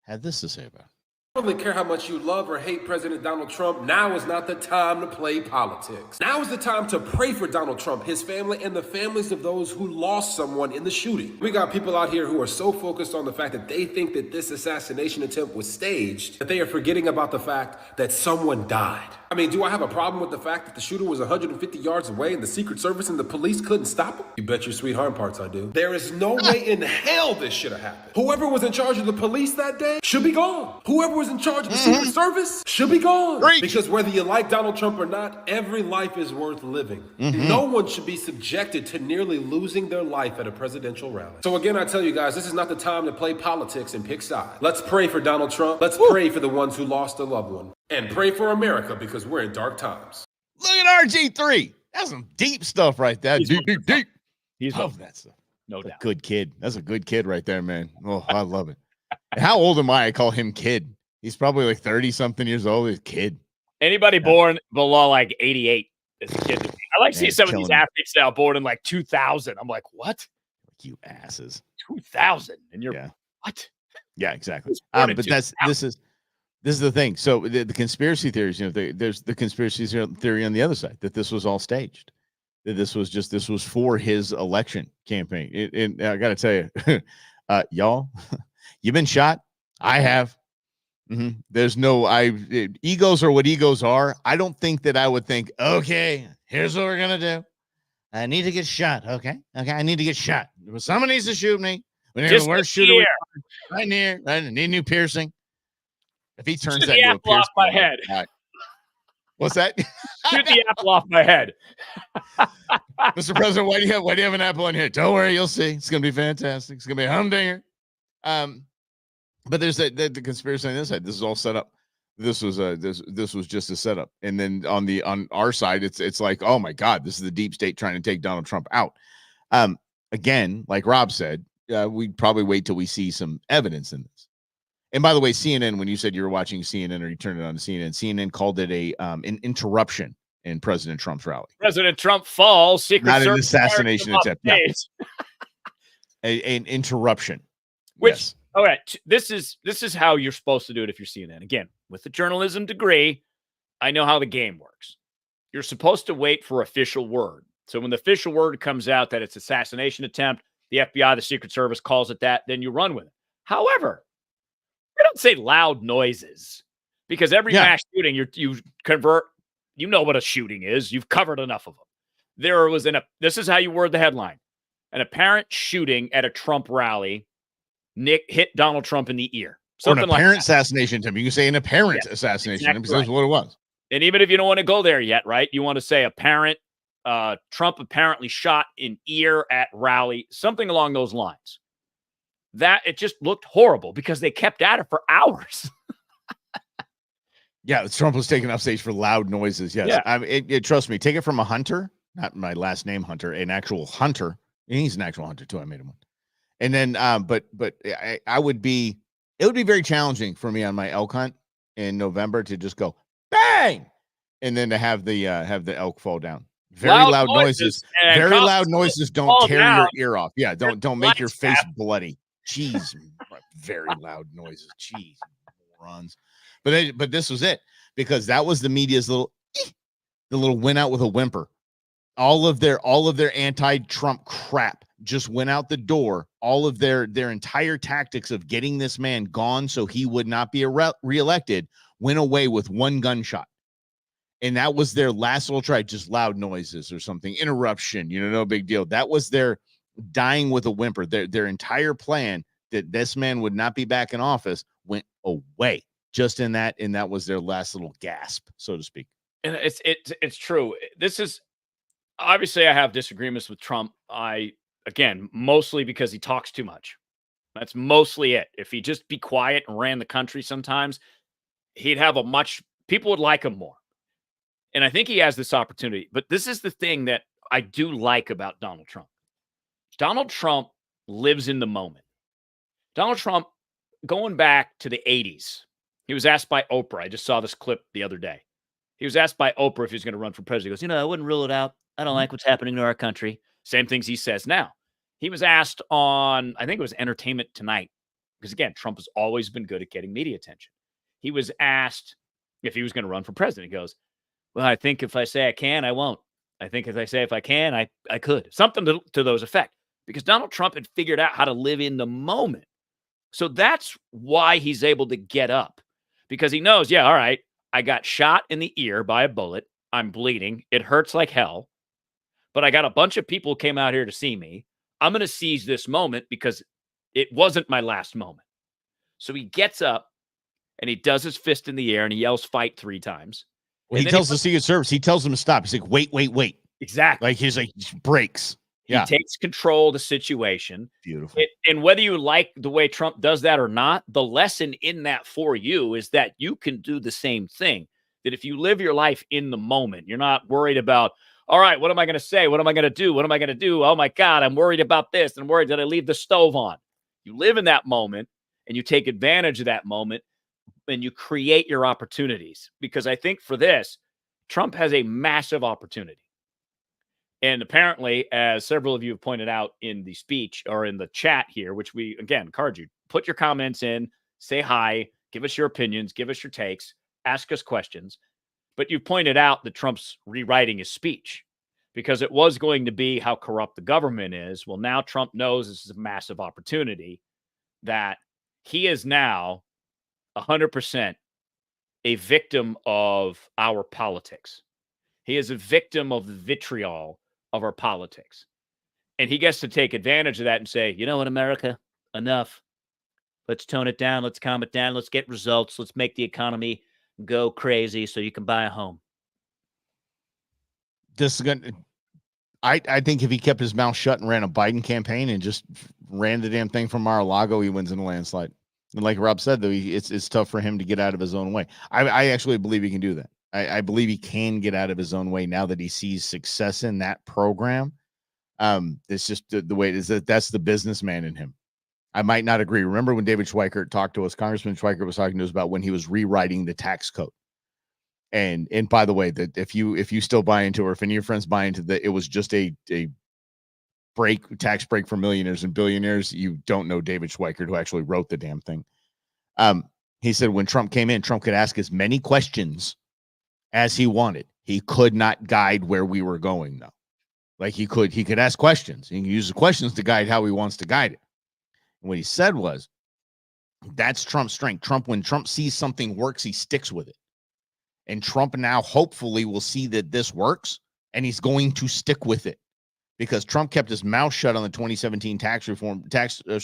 had this to say about it. I don't really care how much you love or hate President Donald Trump. Now is not the time to play politics. Now is the time to pray for Donald Trump, his family, and the families of those who lost someone in the shooting. We got people out here who are so focused on the fact that they think that this assassination attempt was staged that they are forgetting about the fact that someone died. I mean, do I have a problem with the fact that the shooter was 150 yards away and the Secret Service and the police couldn't stop him? You bet your sweet heart parts I do. There is no way in hell this should have happened. Whoever was in charge of the police that day should be gone. Whoever who is in charge of the Secret Service should be gone. Preach. Because whether you like Donald Trump or not, every life is worth living. No one should be subjected to nearly losing their life at a presidential rally. So again, I tell you guys, this is not the time to play politics and pick sides. Let's pray for Donald Trump. Let's pray for the ones who lost a loved one. And pray for America because we're in dark times. Look at RG3. That's some deep stuff right there. Deep. He's Love that stuff. no doubt. Good kid. That's a good kid right there, man. Oh, I love it. And how old am I? I call him kid. He's probably like 30-something years old. He's a kid. Anybody born below like 88 is a kid to me. I like seeing some of these athletes now born in like 2000. I'm like, what? You asses. 2000. And you're Yeah. what? Yeah, exactly. Born in But 2000. this is the thing. So the conspiracy theories, there's the conspiracy theory on the other side that this was all staged. That this was for his election campaign. And I got to tell you, y'all, you've been shot. I have. There's no egos are what egos are. I don't think that I would think, okay, here's what we're gonna do. I need to get shot. Okay. I need to get shot. Someone needs to shoot me. We need the worst shooter right near. I need a new piercing. If he turns that into a piercing, off my head. What's that? Shoot the apple off my head. Mr. President, why do you have an apple in here? Don't worry, you'll see. It's gonna be fantastic. It's gonna be a humdinger. But there's the conspiracy on this side. This is all set up. This was just a setup. And then on our side, it's like, oh my God, this is the deep state trying to take Donald Trump out. Again, like Rob said, we'd probably wait till we see some evidence in this. And by the way, CNN, when you said you were watching CNN or you turned it on to CNN called it an interruption in President Trump's rally. President Trump falls. Secret Not Service an assassination attempt. No. updates. An interruption. Which Yes. all right, this is how you're supposed to do it if you're CNN. Again, with the journalism degree, I know how the game works. You're supposed to wait for official word. So when the official word comes out that it's assassination attempt, the FBI, the Secret Service calls it that, then you run with it. However, we don't say loud noises because every mass shooting you convert, you know what a shooting is. You've covered enough of them. This is how you word the headline. An apparent shooting at a Trump rally hit Donald Trump in the ear. Something or an apparent assassination attempt. You can say an apparent assassination attempt because that's what it was. And even if you don't want to go there yet, right? You want to say apparent, Trump apparently shot in ear at rally, something along those lines. That it just looked horrible because they kept at it for hours. Yeah, Trump was taken off stage for loud noises. Yes, yeah. Trust me. Take it from a hunter, not my last name Hunter, an actual hunter. And he's an actual hunter too. I made him one. And then, but it would be very challenging for me on my elk hunt in November to just go bang, and then to have the elk fall down. Very loud noises. Very loud noises don't tear your ear off. Yeah, don't make your face bloody. Jeez, very loud noises. Jeez, morons. But this was it because that was the media's the little went out with a whimper. All of their anti-Trump crap just went out the door. All of their entire tactics of getting this man gone so he would not be reelected went away with one gunshot. And that was their last little try, just loud noises or something, interruption, no big deal. That was their dying with a whimper. Their entire plan that this man would not be back in office went away just in that. And that was their last little gasp, so to speak. And it's true. This is obviously I have disagreements with Trump. Again, mostly because he talks too much. That's mostly it. If he just be quiet and ran the country sometimes, he'd have people would like him more. And I think he has this opportunity. But this is the thing that I do like about Donald Trump. Donald Trump lives in the moment. Donald Trump, going back to the 80s, he was asked by Oprah. I just saw this clip the other day. He was asked by Oprah if he was going to run for president. He goes, I wouldn't rule it out. I don't like what's happening to our country. Same things he says now. He was asked on, I think it was Entertainment Tonight, because again, Trump has always been good at getting media attention. He was asked if he was going to run for president. He goes, well, I think if I say I can, I won't. I think if I say if I can, I could. Something to those effect. Because Donald Trump had figured out how to live in the moment. So that's why he's able to get up. Because he knows, all right, I got shot in the ear by a bullet. I'm bleeding. It hurts like hell. But I got a bunch of people came out here to see me. I'm going to seize this moment because it wasn't my last moment. So he gets up and he does his fist in the air and he yells "fight" 3 times. Well, And he then tells the Secret Service, he tells them to stop. He's like, wait, wait, wait. exactly. Like he's like breaks. He Yeah. takes control of the situation. Beautiful. And whether you like the way Trump does that or not, the lesson in that for you is that you can do the same thing. That if you live your life in the moment, you're not worried about, all right, what am I going to say? What am I going to do? What am I going to do? Oh my God, I'm worried about this. I'm worried that I leave the stove on. You live in that moment and you take advantage of that moment and you create your opportunities. Because I think for this, Trump has a massive opportunity. And apparently, as several of you have pointed out in the speech or in the chat here, which we, again, encourage you, put your comments in, say hi, give us your opinions, give us your takes, ask us questions. But you pointed out that Trump's rewriting his speech because it was going to be how corrupt the government is. Well, now Trump knows this is a massive opportunity that he is now 100% a victim of our politics. He is a victim of the vitriol of our politics. And he gets to take advantage of that and say, you know what, America, enough. Let's tone it down. Let's calm it down. Let's get results. Let's make the economy go crazy so you can buy a home. This is going to, I think if he kept his mouth shut and ran a Biden campaign and just ran the damn thing from Mar-a-Lago, he wins in a landslide. And like Rob said, though, it's tough for him to get out of his own way. I actually believe he can do that. I believe he can get out of his own way now that he sees success in that program. It's just the way it is. That's the businessman in him. I might not agree. Remember when David Schweikert talked to us, Congressman Schweikert was talking to us about when he was rewriting the tax code. And by the way, that if you still buy into, or if any of your friends buy into that, it was just a tax break for millionaires and billionaires, you don't know David Schweikert, who actually wrote the damn thing. He said when Trump came in, Trump could ask as many questions as he wanted. He could not guide where we were going, though. Like he could ask questions. He can use the questions to guide how he wants to guide it. And what he said was, that's Trump's strength. When Trump sees something works, he sticks with it. And Trump now hopefully will see that this works, and he's going to stick with it. Because Trump kept his mouth shut on the 2017 tax reform.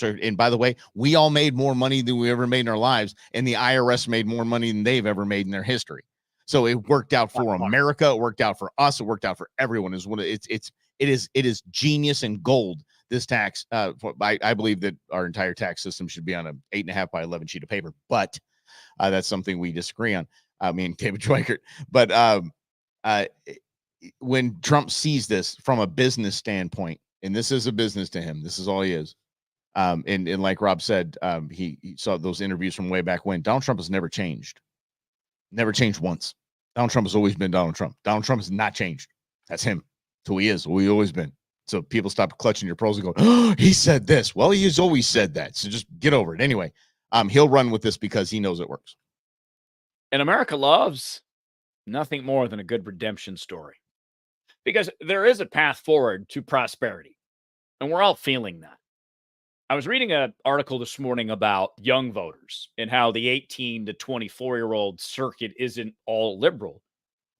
And by the way, we all made more money than we ever made in our lives, and the IRS made more money than they've ever made in their history. So it worked out for America. It worked out for us. It worked out for everyone. It is genius and gold. This tax, I believe that our entire tax system should be on a 8.5 by 11 sheet of paper, but that's something we disagree on. I mean, David Schweikert. But when Trump sees this from a business standpoint, and this is a business to him, this is all he is. And like Rob said, he saw those interviews from way back when. Donald Trump has never changed once. Donald Trump has always been Donald Trump. Donald Trump has not changed. That's him. That's who he is. Who he always been. So people stop clutching your pearls and go, oh, he said this. Well, he has always said that. So just get over it. Anyway, he'll run with this because he knows it works. And America loves nothing more than a good redemption story. Because there is a path forward to prosperity. And we're all feeling that. I was reading an article this morning about young voters and how the 18 to 24-year-old circuit isn't all liberal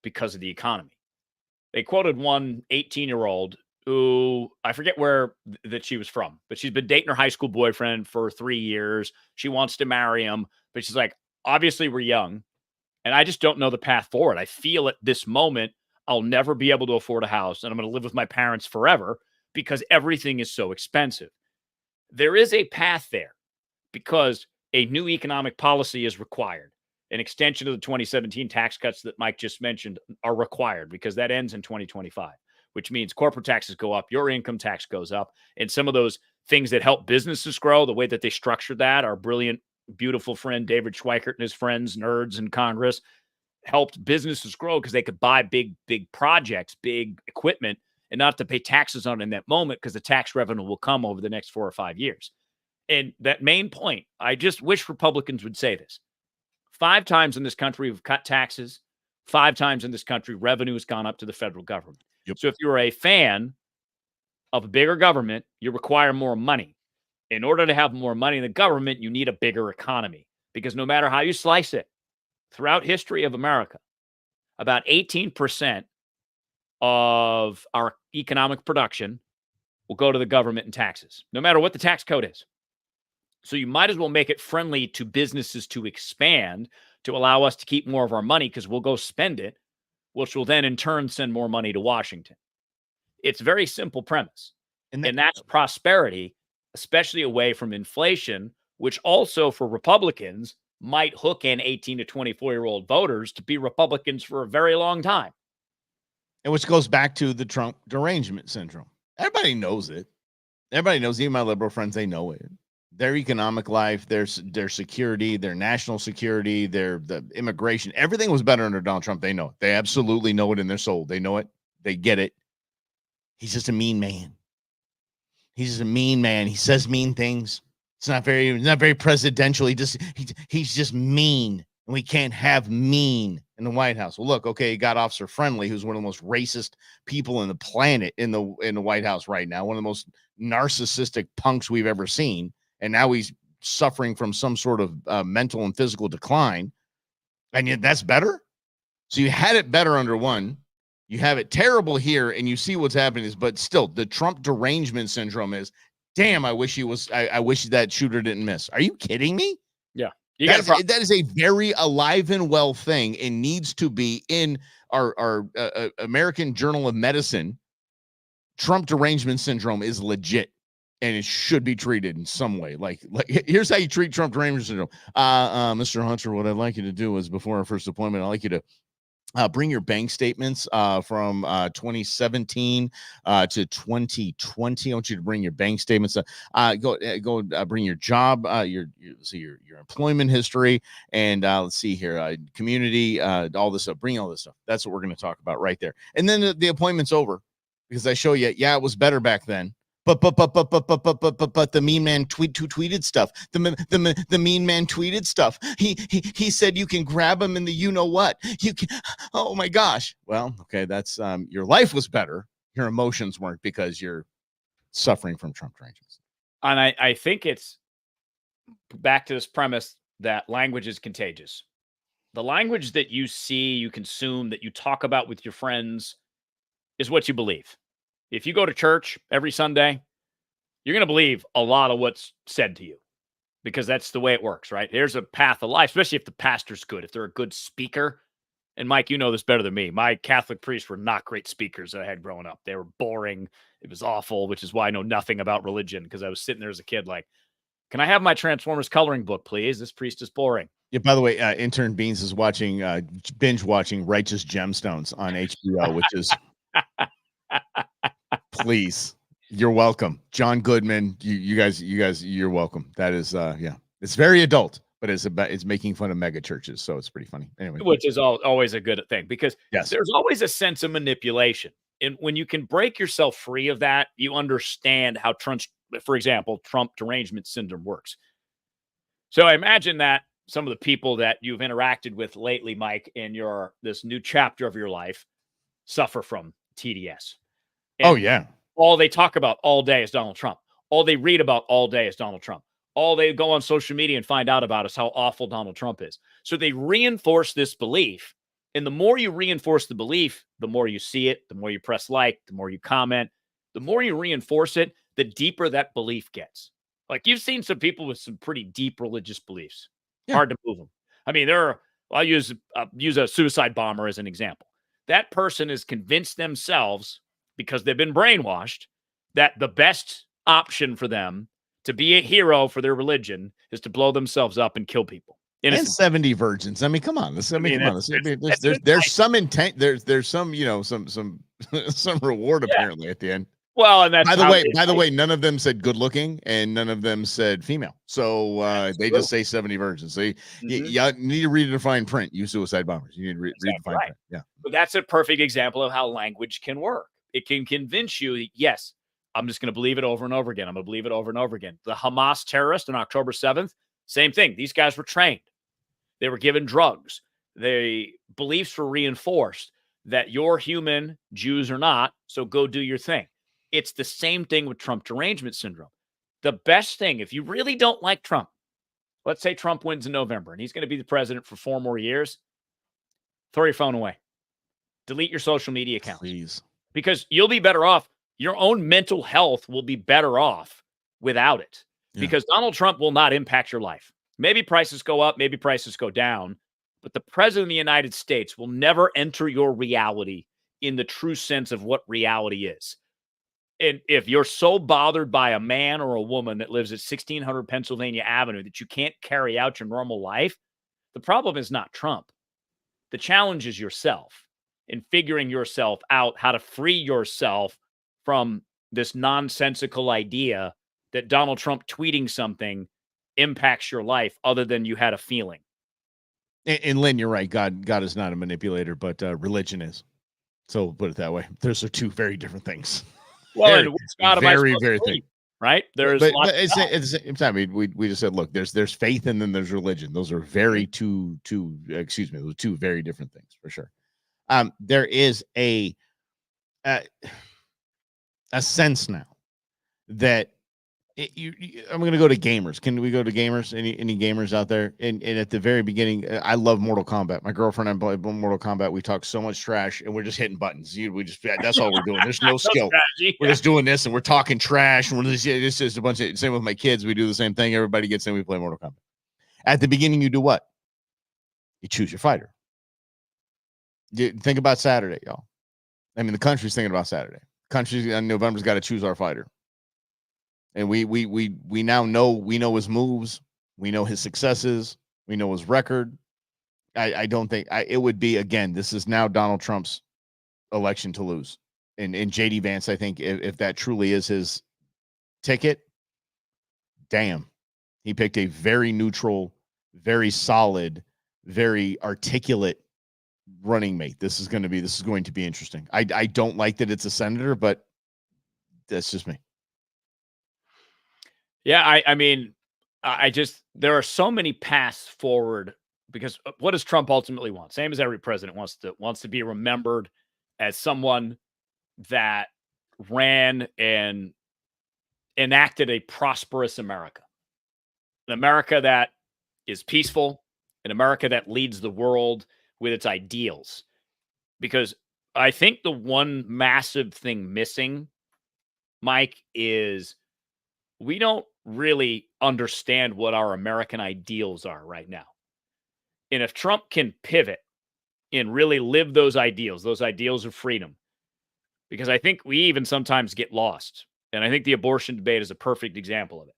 because of the economy. They quoted one 18-year-old who, I forget where that she was from, but she's been dating her high school boyfriend for 3 years. She wants to marry him, but she's like, obviously we're young, and I just don't know the path forward. I feel at this moment I'll never be able to afford a house, and I'm going to live with my parents forever because everything is so expensive. There is a path there because a new economic policy is required. An extension of the 2017 tax cuts that Mike just mentioned are required because that ends in 2025, which means corporate taxes go up, your income tax goes up, and some of those things that help businesses grow, the way that they structured that, our brilliant, beautiful friend David Schweikert and his friends, nerds in Congress, helped businesses grow because they could buy big projects, big equipment, and not to pay taxes on it in that moment because the tax revenue will come over the next 4 or 5 years. And that main point, I just wish Republicans would say this. 5 times in this country, we've cut taxes. 5 times in this country, revenue has gone up to the federal government. Yep. So if you're a fan of a bigger government, you require more money. In order to have more money in the government, you need a bigger economy because no matter how you slice it, throughout history of America, about 18% of our economic production will go to the government in taxes, no matter what the tax code is. So you might as well make it friendly to businesses to expand, to allow us to keep more of our money because we'll go spend it, which will then in turn send more money to Washington. It's a very simple premise. And that's prosperity, especially away from inflation, which also for Republicans might hook in 18 to 24-year-old voters to be Republicans for a very long time. And which goes back to the Trump derangement syndrome. Everybody knows it. Everybody knows, even my liberal friends, they know it. Their economic life, their security, their national security, the immigration, everything was better under Donald Trump. They know it. They absolutely know it in their soul. They know it. They get it. He's just a mean man. He's just a mean man. He says mean things. It's not very presidential. He's just mean, and we can't have mean in the White House. Well, look, okay, he got Officer Friendly, who's one of the most racist people in the planet in the White House right now, one of the most narcissistic punks we've ever seen, and now he's suffering from some sort of mental and physical decline, and yet that's better. So you had it better under one. You have it terrible here, and you see what's happening. But still, the Trump derangement syndrome is, damn, I wish that shooter didn't miss. Are you kidding me? Yeah. That is a very alive and well thing, and needs to be in our American Journal of Medicine. Trump derangement syndrome is legit, and it should be treated in some way. Like here's how you treat Trump derangement syndrome. Mr. Hunter, what I'd like you to do is, before our first appointment, I'd like you to bring your bank statements from 2017 to 2020. I want you to bring your bank statements. Go bring your job, your employment history, and let's see here, community, all this stuff. Bring all this stuff. That's what we're going to talk about right there. And then the appointment's over, because I show you, yeah, it was better back then. But the mean man tweeted stuff. The mean man tweeted stuff. He said you can grab him in the you know what. You can. Oh my gosh. Well, okay, that's your life was better. Your emotions weren't, because you're suffering from Trump derangements. And I think it's back to this premise that language is contagious. The language that you see, you consume, that you talk about with your friends is what you believe. If you go to church every Sunday, you're going to believe a lot of what's said to you, because that's the way it works, right? There's a path of life, especially if the pastor's good, if they're a good speaker. And Mike, you know this better than me. My Catholic priests were not great speakers that I had growing up. They were boring. It was awful, which is why I know nothing about religion, because I was sitting there as a kid like, can I have my Transformers coloring book, please? This priest is boring. Yeah, by the way, intern Beans is binge watching Righteous Gemstones on HBO, which is... Please, you're welcome. John Goodman, you guys, you're welcome. That is, it's very adult, but it's making fun of mega churches, so it's pretty funny. Anyway, which is always a good thing, because yes, there's always a sense of manipulation, and when you can break yourself free of that, you understand how for example, Trump derangement syndrome works. So I imagine that some of the people that you've interacted with lately, Mike, in this new chapter of your life, suffer from TDS. And oh, yeah. All they talk about all day is Donald Trump. All they read about all day is Donald Trump. All they go on social media and find out about is how awful Donald Trump is. So they reinforce this belief. And the more you reinforce the belief, the more you see it, the more you press like, the more you comment, the more you reinforce it, the deeper that belief gets. Like, you've seen some people with some pretty deep religious beliefs. Yeah. Hard to move them. I mean, I'll use a suicide bomber as an example. That person is convinced themselves, because they've been brainwashed, that the best option for them to be a hero for their religion is to blow themselves up and kill people. Innocent. And 70 virgins. I mean, come on. There's some intent. There's some, some reward apparently at the end. Well, and that's by the way, none of them said good looking, and none of them said female. So they just say 70 virgins. So you need to read a defined print. You suicide bombers. You need to read the fine print. Yeah. But that's a perfect example of how language can work. It can convince you, yes, I'm just going to believe it over and over again. I'm going to believe it over and over again. The Hamas terrorist on October 7th, same thing. These guys were trained. They were given drugs. The beliefs were reinforced that you're human, Jews or not, so go do your thing. It's the same thing with Trump derangement syndrome. The best thing, if you really don't like Trump, let's say Trump wins in November and he's going to be the president for 4 more years, throw your phone away. Delete your social media accounts. Please. Because you'll be better off. Your own mental health will be better off without it. because Donald Trump will not impact your life. Maybe prices go up, maybe prices go down, but the president of the United States will never enter your reality in the true sense of what reality is. And if you're so bothered by a man or a woman that lives at 1600 Pennsylvania Avenue that you can't carry out your normal life, the problem is not Trump. The challenge is yourself in figuring yourself out how to free yourself from this nonsensical idea that Donald Trump tweeting something impacts your life other than you had a feeling. And Lynn, you're right. God is not a manipulator, but religion is. So put it that way. Those are two very different things. Well, very, and which God am I supposed to very believe, right? There's but lots it's at the same time, we just said, look, there's faith and then there's religion. Those are very those are two very different things for sure. There is a sense now that I'm going to go to gamers. Can we go to gamers? Any gamers out there? And at the very beginning, I love Mortal Kombat. My girlfriend and I play Mortal Kombat. We talk so much trash, and we're just hitting buttons. That's all we're doing. There's no skill. We're just doing this, and we're talking trash. And it's just a bunch of same with my kids. We do the same thing. Everybody gets in. We play Mortal Kombat. At the beginning, you do what? You choose your fighter. Think about Saturday, y'all. I mean, the country's thinking about Saturday. Country in November's got to choose our fighter. And we now know, we know his moves, we know his successes, we know his record. I don't think it would be, again, this is now Donald Trump's election to lose. And JD Vance, I think if that truly is his ticket, damn, he picked a very neutral, very solid, very articulate running mate. This is going to be interesting. I don't like that it's a senator, but that's just me. Yeah, I mean, I just, there are so many paths forward because what does Trump ultimately want? Same as every president wants to be remembered as someone that ran and enacted a prosperous America, an America that is peaceful, an America that leads the world with its ideals. Because I think the one massive thing missing, Mike, is we don't really understand what our American ideals are right now. And if Trump can pivot and really live those ideals of freedom, because I think we even sometimes get lost. And I think the abortion debate is a perfect example of it.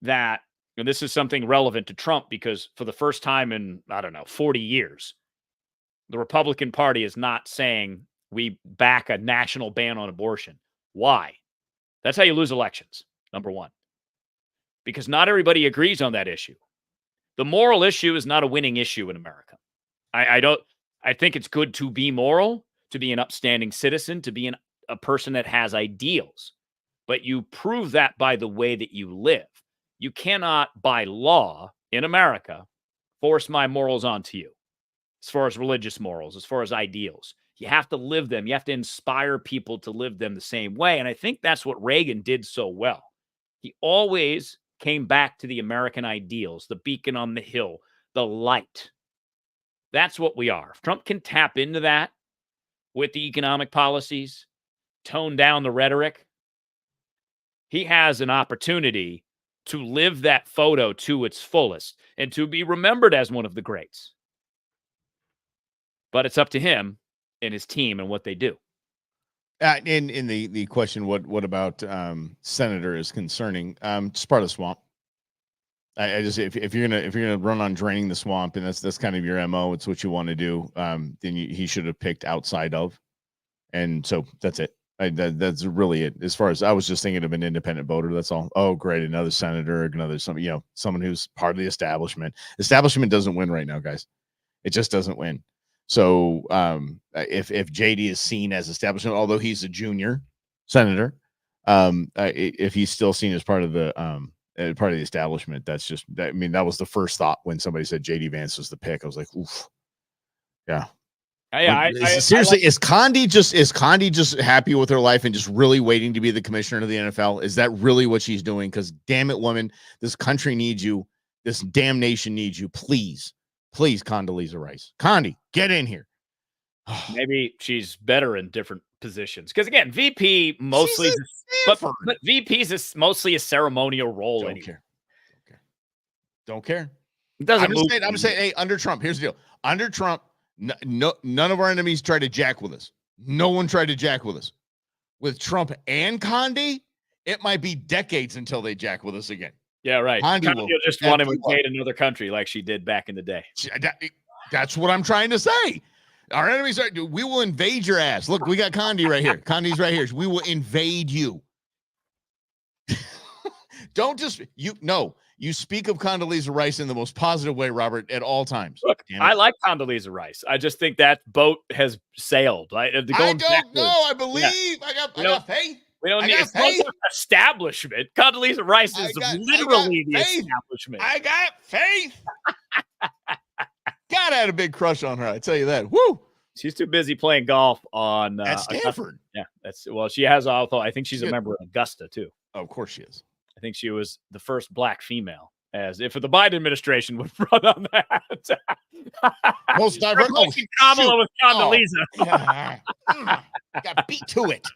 That, and this is something relevant to Trump because for the first time in, 40 years, the Republican Party is not saying we back a national ban on abortion. Why? That's how you lose elections, number one. Because not everybody agrees on that issue. The moral issue is not a winning issue in America. I think it's good to be moral, to be an upstanding citizen, to be a person that has ideals. But you prove that by the way that you live. You cannot, by law in America, force my morals onto you. As far as religious morals, as far as ideals. You have to live them. You have to inspire people to live them the same way. And I think that's what Reagan did so well. He always came back to the American ideals, the beacon on the hill, the light. That's what we are. If Trump can tap into that with the economic policies, tone down the rhetoric, he has an opportunity to live that photo to its fullest and to be remembered as one of the greats. But it's up to him and his team and what they do. In the question, what about senator is concerning? Just part of the swamp. I just if you're gonna run on draining the swamp, and that's kind of your MO, it's what you want to do. Then he should have picked outside of, and so that's it. That's really it. As far as I was just thinking of an independent voter. That's all. Oh, great, another senator, someone who's part of the establishment. Establishment doesn't win right now, guys. It just doesn't win. So if JD is seen as establishment, although he's a junior senator, if he's still seen as part of the establishment, that's just, I mean, that was the first thought when somebody said JD Vance was the pick. I was like, oof, yeah. Seriously, is Condi just happy with her life and just really waiting to be the commissioner of the NFL? Is that really what she's doing? Because damn it, woman, this country needs you. This damn nation needs you. Please, Condoleezza Rice. Condi, get in here. Maybe she's better in different positions. Because again, VP She's mostly, at but Stanford. VP is mostly a ceremonial role. Don't Anyway. care. Don't care. It doesn't I'm move. just saying, hey, under Trump, here's the deal. Under Trump, none of our enemies tried to jack with us. No one tried to jack with us. With Trump and Condi, it might be decades until they jack with us again. Yeah, right. Condi Condi will just want to invade another country like she did back in the day. That's what I'm trying to say. Our enemies are, we will invade your ass. Look, we got Condi right here. Condi's right here. We will invade you. Don't just, you speak of Condoleezza Rice in the most positive way, Robert, at all times. Look, I like Condoleezza Rice. I just think that boat has sailed. Right? I don't know. I believe. Yeah. I got faith. We don't need faith. Establishment. Condoleezza Rice is literally the establishment. I got faith. God, I had a big crush on her. I tell you that. Woo! She's too busy playing golf on at Stanford. She has also. I think she's a member of Augusta too. Oh, of course she is. I think she was the first black female. As if the Biden administration would run on that. Most diverse. Kamala with Condoleezza. Got beat to it.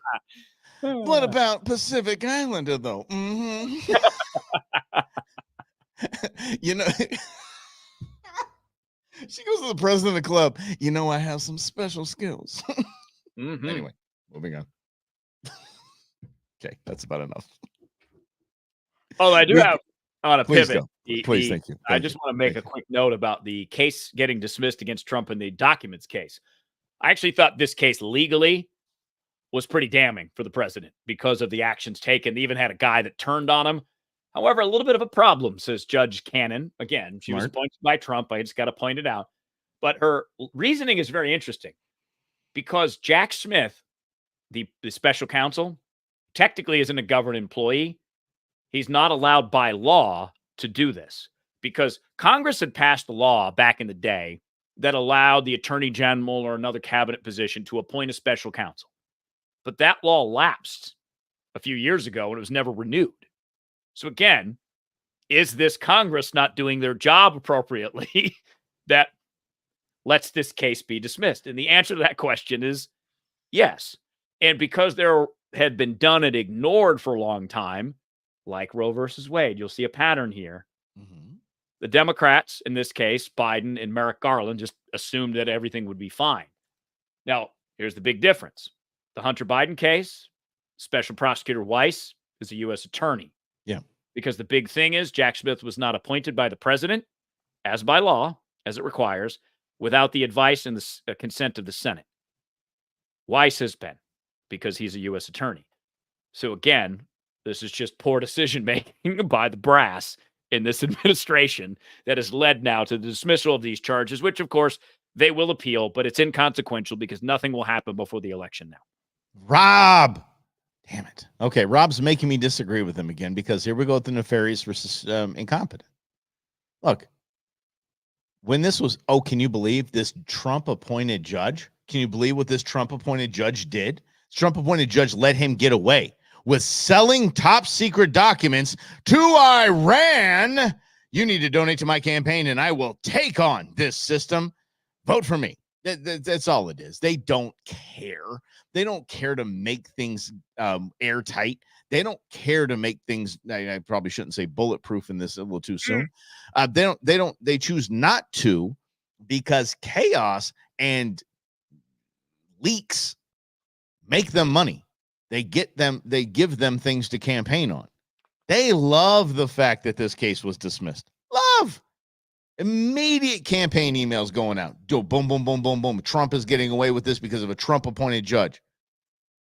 What about Pacific Islander though? Mm-hmm. She goes to the president of the club. I have some special skills. Mm-hmm. Anyway, moving on. Okay, that's about enough. Oh, I do have on a pivot. Please, thank you. I just want to make a quick note about the case getting dismissed against Trump in the documents case. I actually thought this case legally was pretty damning for the president because of the actions taken. They even had a guy that turned on him. However, a little bit of a problem, says Judge Cannon. Again, she was appointed by Trump. I just got to point it out. But her reasoning is very interesting because Jack Smith, the special counsel, technically isn't a government employee. He's not allowed by law to do this because Congress had passed a law back in the day that allowed the attorney general or another cabinet position to appoint a special counsel. But that law lapsed a few years ago and it was never renewed. So again, is this Congress not doing their job appropriately that lets this case be dismissed? And the answer to that question is yes. And because there had been done and ignored for a long time, like Roe versus Wade, you'll see a pattern here. Mm-hmm. The Democrats, in this case, Biden and Merrick Garland, just assumed that everything would be fine. Now, here's the big difference. The Hunter Biden case, Special Prosecutor Weiss is a U.S. attorney. Yeah. Because the big thing is Jack Smith was not appointed by the president, as by law, as it requires, without the advice and the consent of the Senate. Weiss has been, because he's a U.S. attorney. So again, this is just poor decision-making by the brass in this administration that has led now to the dismissal of these charges, which, of course, they will appeal, but it's inconsequential because nothing will happen before the election now. Rob! Damn it. Okay, Rob's making me disagree with him again because here we go with the nefarious versus incompetent. Look, when this was, can you believe this Trump-appointed judge? Can you believe what this Trump-appointed judge did? This Trump-appointed judge let him get away with selling top-secret documents to Iran. You need to donate to my campaign, and I will take on this system. Vote for me. That's all it is. They don't care. They don't care to make things airtight. They don't care to make things, I probably shouldn't say bulletproof in this a little too soon. They choose not to because chaos and leaks make them money. They give them things to campaign on. They love the fact that this case was dismissed. Love. Immediate campaign emails going out. Boom, boom, boom, boom, boom. Trump is getting away with this because of a Trump-appointed judge.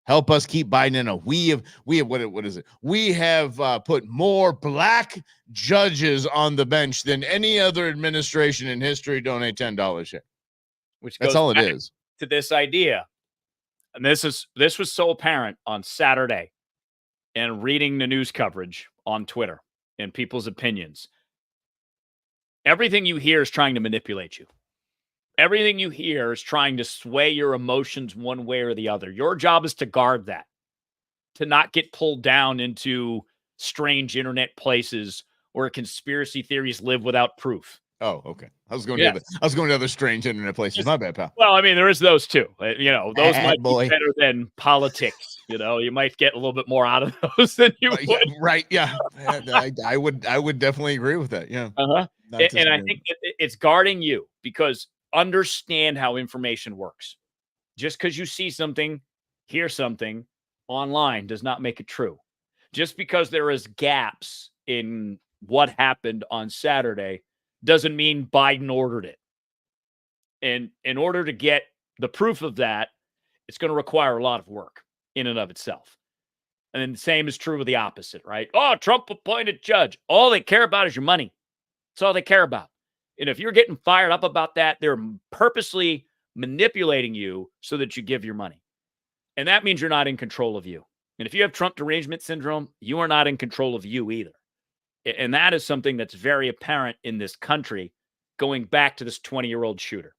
Help us keep Biden in a. We have what is it? We have put more black judges on the bench than any other administration in history. Donate $10 here. That's all it is. To this idea, and this was so apparent on Saturday, and reading the news coverage on Twitter and people's opinions. Everything you hear is trying to manipulate you. Everything you hear is trying to sway your emotions one way or the other. Your job is to guard that, to not get pulled down into strange internet places where conspiracy theories live without proof. Oh, okay. I was going Yes. to other strange internet places. My bad, pal. Well, I mean, there is those too. Those might boy. be better than politics. You might get a little bit more out of those than you would. Yeah, right. Yeah. I would definitely agree with that. Yeah. Uh-huh. Not And I disagreeing. think it's guarding you because understand how information works. Just because you see something, hear something online does not make it true. Just because there is gaps in what happened on Saturday doesn't mean Biden ordered it. And in order to get the proof of that, it's going to require a lot of work in and of itself. And then the same is true with the opposite, right? Oh, Trump appointed judge. All they care about is your money. That's all they care about. And if you're getting fired up about that, they're purposely manipulating you so that you give your money. And that means you're not in control of you. And if you have Trump derangement syndrome, you are not in control of you either. And that is something that's very apparent in this country going back to this 20-year-old shooter.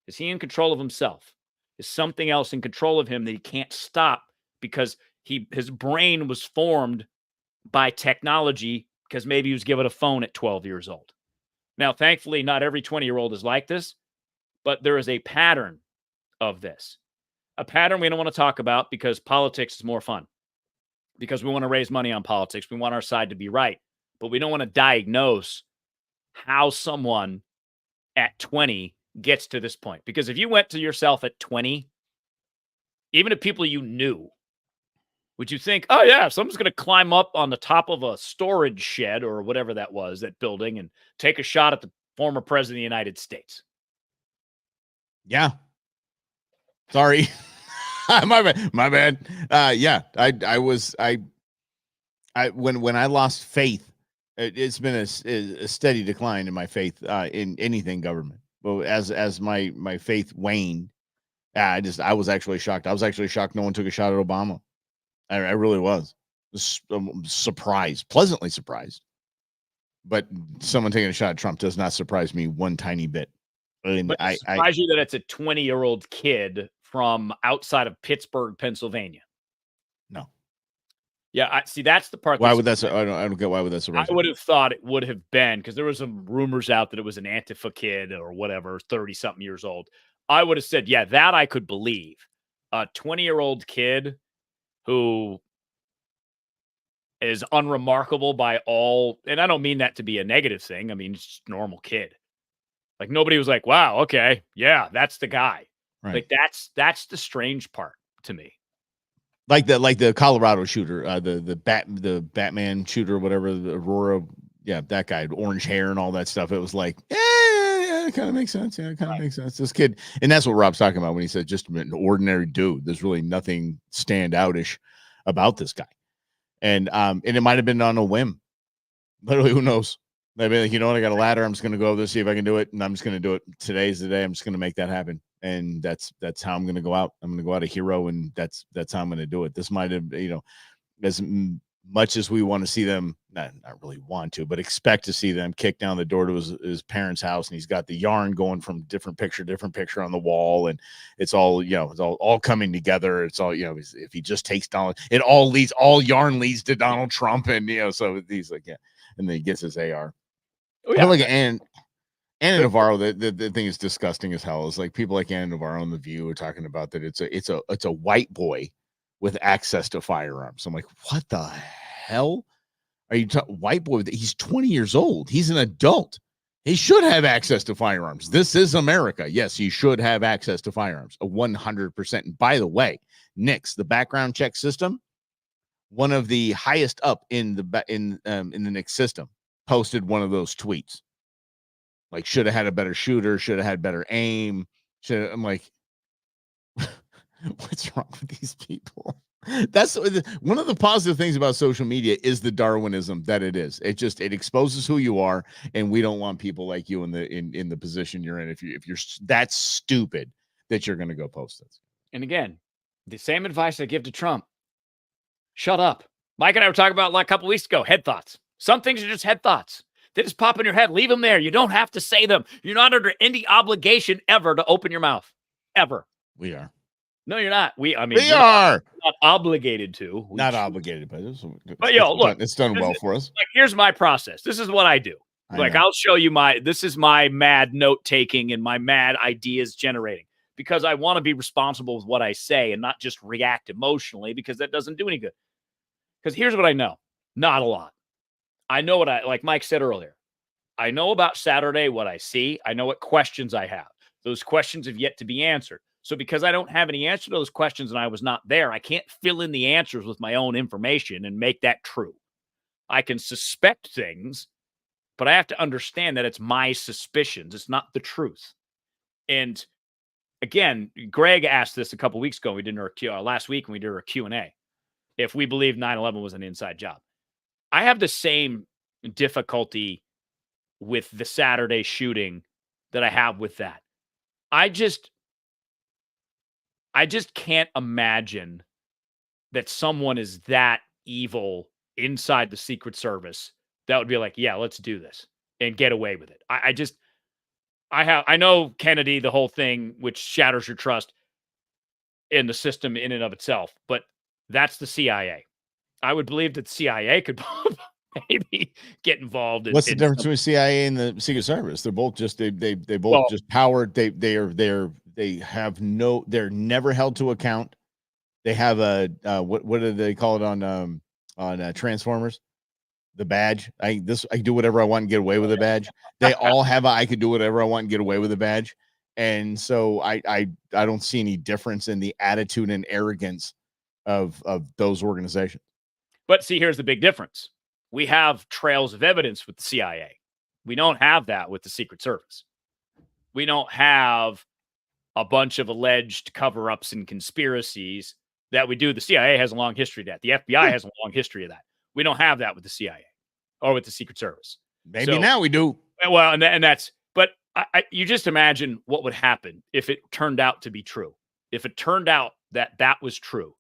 Is he in control of himself? Is something else in control of him that he can't stop because his brain was formed by technology because maybe he was given a phone at 12 years old? Now, thankfully, not every 20-year-old is like this, but there is a pattern of this. A pattern we don't want to talk about because politics is more fun. Because we want to raise money on politics. We want our side to be right. But we don't want to diagnose how someone at 20 gets to this point. Because if you went to yourself at 20, even if people you knew, would you think, oh, yeah, someone's going to climb up on the top of a storage shed or whatever that was, that building, and take a shot at the former president of the United States? Yeah. Sorry. My bad. Yeah, when I lost faith, it's been a steady decline in my faith in anything government. Well, as my faith waned, I was actually shocked. I was actually shocked no one took a shot at Obama. I really was. Surprised, pleasantly surprised. But someone taking a shot at Trump does not surprise me one tiny bit. And but it surprise you that it's a 20-year-old kid from outside of Pittsburgh, Pennsylvania. No. Yeah, I see. That's the part. Why would that? I don't get why would that surprise I would have thought it would have been because there was some rumors out that it was an Antifa kid or whatever, 30-something years old. I would have said, yeah, that I could believe. A 20-year-old kid who is unremarkable by all, and I don't mean that to be a negative thing. I mean, it's just a normal kid. Like nobody was like, wow, okay, yeah, that's the guy. Right. Like that's the strange part to me. Like the Colorado shooter, the Batman shooter, whatever, the Aurora, yeah, that guy, orange hair and all that stuff. It was like, yeah, it kind of makes sense. Yeah, it kind of makes sense. This kid, and that's what Rob's talking about when he said just an ordinary dude. There's really nothing standoutish about this guy, and it might have been on a whim. Literally, who knows? I'd be like, you know what? I got a ladder. I'm just gonna go over there, see if I can do it, and I'm just gonna do it. Today's the day. I'm just gonna make that happen. And that's how I'm going to go out. I'm going to go out a hero, and that's how I'm going to do it. This might have, as much as we want to see them, not really want to, but expect to see them kick down the door to his parents' house, and he's got the yarn going from different picture on the wall, and it's all, it's all coming together. It's all, if he just takes Donald, all yarn leads to Donald Trump, and so he's like, yeah, and then he gets his AR. Oh yeah, and Anna Navarro, the thing is disgusting as hell. Is like people like Anna Navarro on The View are talking about that it's a white boy with access to firearms. I'm like, what the hell are you talking? White boy? He's 20 years old. He's an adult. He should have access to firearms. This is America. Yes, he should have access to firearms. 100%. And by the way, NICS, the background check system, one of the highest up in the NICS system, posted one of those tweets. Like, should have had a better shooter, should have had better aim. I'm like, what's wrong with these people? That's one of the positive things about social media is the Darwinism that it is. It exposes who you are, and we don't want people like you in the position you're in. If you're that stupid that you're going to go post this. And again, the same advice I give to Trump: shut up. Mike and I were talking about like a couple weeks ago. Head thoughts. Some things are just head thoughts. They just pop in your head. Leave them there. You don't have to say them. You're not under any obligation ever to open your mouth. Ever. We are. No, you're not. We are. Not obligated to. Not obligated, but look. It's done well for us. Like, here's my process. This is what I do. Like, I'll show you this is my mad note taking and my mad ideas generating, because I want to be responsible with what I say and not just react emotionally, because that doesn't do any good. Because here's what I know. Not a lot. I know what like Mike said earlier, I know about Saturday, what I see. I know what questions I have. Those questions have yet to be answered. So because I don't have any answer to those questions and I was not there, I can't fill in the answers with my own information and make that true. I can suspect things, but I have to understand that it's my suspicions. It's not the truth. And again, Greg asked this a couple weeks ago. We did our last week when we did our Q&A. If we believe 9/11 was an inside job, I have the same difficulty with the Saturday shooting that I have with that. I just can't imagine that someone is that evil inside the Secret Service that would be like, yeah, let's do this and get away with it. I know Kennedy, the whole thing, which shatters your trust in the system in and of itself, but that's the CIA. I would believe that the CIA could maybe get involved. What's the difference between CIA and the Secret Service? They're both just they both just powered. They're never held to account. They have a what do they call it on Transformers? The badge. I do whatever I want and get away with a badge. They all have I could do whatever I want and get away with a badge. And so I don't see any difference in the attitude and arrogance of those organizations. But see, here's the big difference. We have trails of evidence with the CIA. We don't have that with the Secret Service. We don't have a bunch of alleged cover-ups and conspiracies that we do. The CIA has a long history of that. The FBI has a long history of that. We don't have that with the CIA or with the Secret Service. Maybe now we do. Well, and that's, but you just imagine what would happen if it turned out to be true. If it turned out that that was true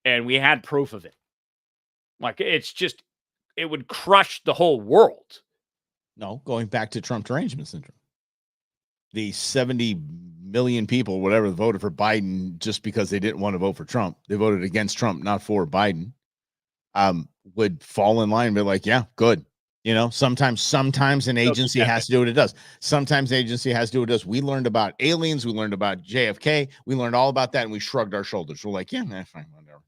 and we had proof of it. Like, it's just, it would crush the whole world. No, going back to Trump derangement syndrome. The 70 million people, whatever, voted for Biden just because they didn't want to vote for Trump. They voted against Trump, not for Biden. Would fall in line and be like, yeah, good. You know, sometimes an agency has to do what it does. Sometimes an agency has to do what it does. We learned about aliens. We learned about JFK. We learned all about that, and we shrugged our shoulders. We're like, yeah, fine, whatever.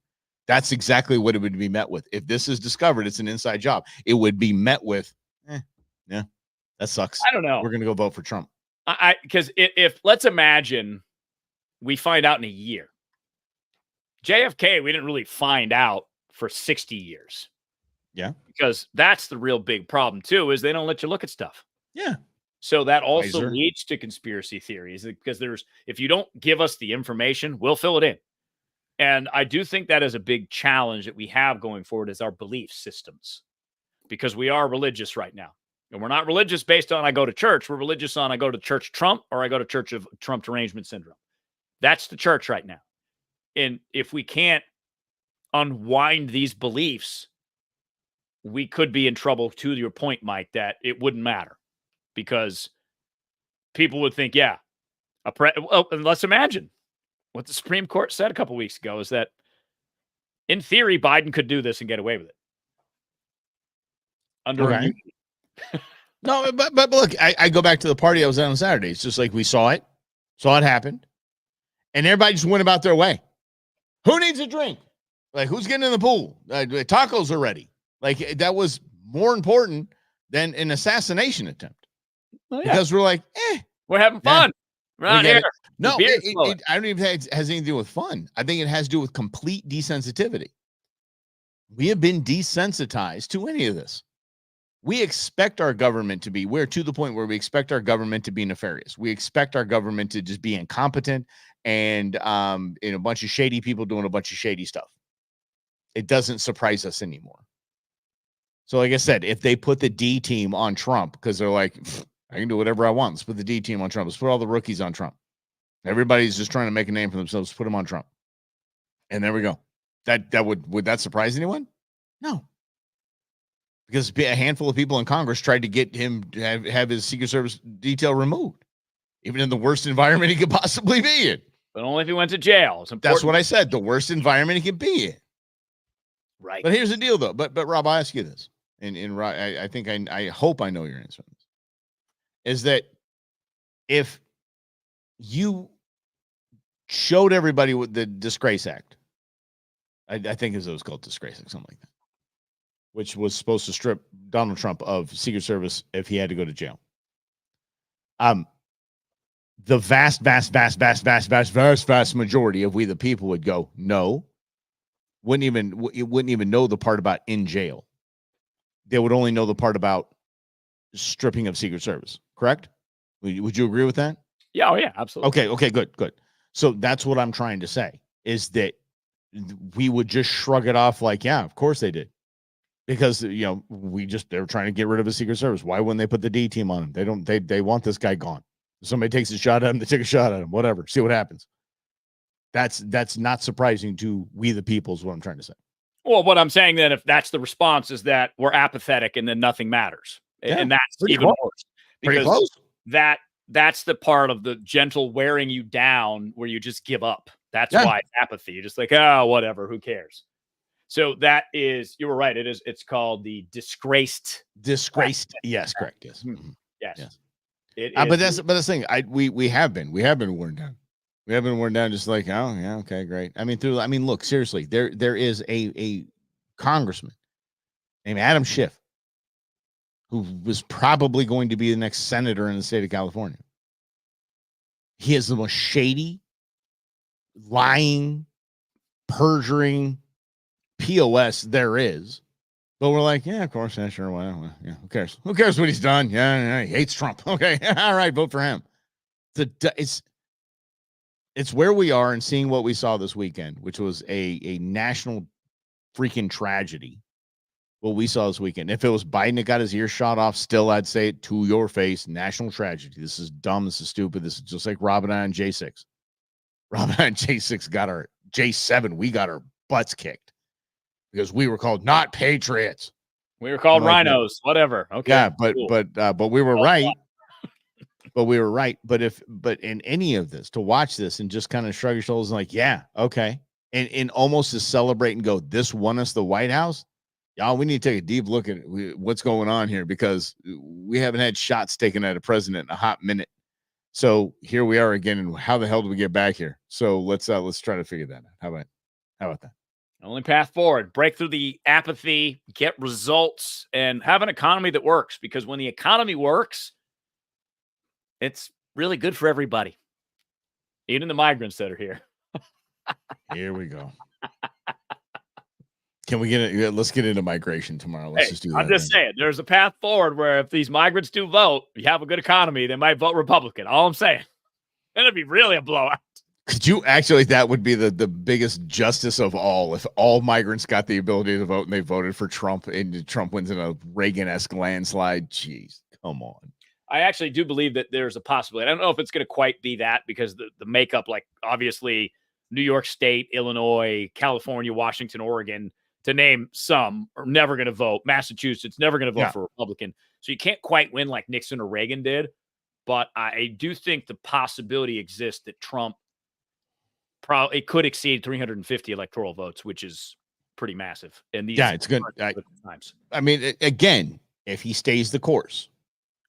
That's exactly what it would be met with. If this is discovered, it's an inside job. It would be met with, yeah, that sucks. I don't know. We're going to go vote for Trump. Because if let's imagine we find out in a year. JFK, we didn't really find out for 60 years. Yeah. Because that's the real big problem too, is they don't let you look at stuff. Yeah. So that also leads to conspiracy theories, because if you don't give us the information, we'll fill it in. And I do think that is a big challenge that we have going forward, is our belief systems, because we are religious right now. And we're not religious based on I go to church. We're religious on I go to Church Trump or I go to Church of Trump derangement syndrome. That's the church right now. And if we can't unwind these beliefs, we could be in trouble, to your point, Mike, that it wouldn't matter, because people would think, yeah, and let's imagine what the Supreme Court said a couple weeks ago, is that in theory, Biden could do this and get away with it. No, but look, I go back to the party I was at on Saturday. It's just like we saw it happen, and everybody just went about their way. Who needs a drink? Like, who's getting in the pool? Tacos are ready. Like, that was more important than an assassination attempt. Well, yeah. Because we're like, we're having fun. We're out here. No, I don't even think it has anything to do with fun. I think it has to do with complete desensitivity. We have been desensitized to any of this. We expect our government to be, we're to the point where we expect our government to be nefarious. We expect our government to just be incompetent and a bunch of shady people doing a bunch of shady stuff. It doesn't surprise us anymore. So like I said, if they put the D team on Trump, because they're like, I can do whatever I want. Let's put the D team on Trump. Let's put all the rookies on Trump. Everybody's just trying to make a name for themselves. Put them on Trump. And there we go. Would that surprise anyone? No. Because a handful of people in Congress tried to get him to have his Secret Service detail removed, even in the worst environment he could possibly be in. But only if he went to jail. That's what I said. The worst environment he could be in. Right. But here's the deal, though. But Rob, I'll ask you this. and I think I hope I know your answer on this, is that if you showed everybody what the Disgrace Act, I think it was called Disgrace Act, something like that, which was supposed to strip Donald Trump of Secret Service if he had to go to jail. The vast majority of we the people would go, no, wouldn't even know the part about in jail. They would only know the part about stripping of Secret Service. Correct? Would you agree with that? Yeah. Oh, yeah. Absolutely. Okay. Good. So that's what I'm trying to say, is that we would just shrug it off like, yeah, of course they did. Because, they were trying to get rid of a Secret Service. Why wouldn't they put the D team on him? They want this guy gone. If somebody takes a shot at him, they take a shot at him, whatever, see what happens. That's not surprising to we the people is what I'm trying to say. Well, what I'm saying then, if that's the response, is that we're apathetic and then nothing matters. Yeah, and that's even close. worse. Pretty close. That's the part of the gentle wearing you down where you just give up. That's why it's apathy. You're just like, oh, whatever, who cares? So that is, you were right. It's called the disgraced. Yes, correct. Yes. Mm-hmm. Yes. But that's the thing. We have been worn down. We have been worn down, just like, oh yeah, okay, great. Look, seriously, there is a congressman named Adam Schiff who was probably going to be the next senator in the state of California. He is the most shady, lying, perjuring POS there is. But we're like, yeah, of course, yeah, sure, well, yeah, who cares? Who cares what he's done? Yeah, he hates Trump. Okay, all right, vote for him. It's where we are, and seeing what we saw this weekend, which was a national freaking tragedy. What we saw this weekend. If it was Biden that got his ear shot off, still I'd say it to your face, national tragedy. This is dumb. This is stupid. This is just like Rob and I on J6. Rob and I on J6 got our J7. We got our butts kicked because we were called not patriots. We were called rhinos. Whatever. Okay. Yeah, but we were right. But we were right. But in any of this, to watch this and just kind of shrug your shoulders and like, yeah, okay, and almost to celebrate and go, this won us the White House. Y'all, we need to take a deep look at what's going on here, because we haven't had shots taken at a president in a hot minute. So here we are again, and how the hell do we get back here? So let's try to figure that out. How about that? Only path forward: break through the apathy, get results, and have an economy that works. Because when the economy works, it's really good for everybody, even the migrants that are here. Here we go. Can we get it? Let's get into migration tomorrow. Let's just do that. I'm just saying, there's a path forward where if these migrants do vote, you have a good economy, they might vote Republican. All I'm saying. It'd be really a blowout. Could you actually, that would be the biggest justice of all, if all migrants got the ability to vote and they voted for Trump and Trump wins in a Reagan-esque landslide. Jeez, come on. I actually do believe that there's a possibility. I don't know if it's going to quite be that, because the makeup, like obviously New York State, Illinois, California, Washington, Oregon, to name some, are never going to vote. Massachusetts, never going to vote for Republican. So you can't quite win like Nixon or Reagan did. But I do think the possibility exists that Trump it could exceed 350 electoral votes, which is pretty massive. And these, it's good. Times. I mean, again, if he stays the course,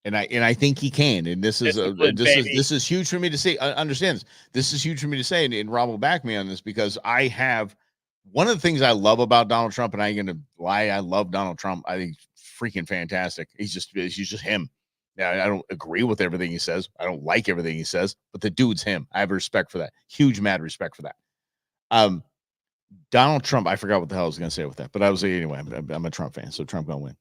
and I think he can, and this is huge for me to say. Understand this. This is huge for me to say, and Rob will back me on this, because I have one of the things I love about Donald Trump, and I ain't gonna lie, I love Donald Trump. I think he's freaking fantastic. He's just him. Yeah, I don't agree with everything he says. I don't like everything he says, but the dude's him. I have respect for that. Huge, mad respect for that. Donald Trump, I forgot what the hell I was going to say with that, but I was anyway. I'm a Trump fan, so Trump gonna win.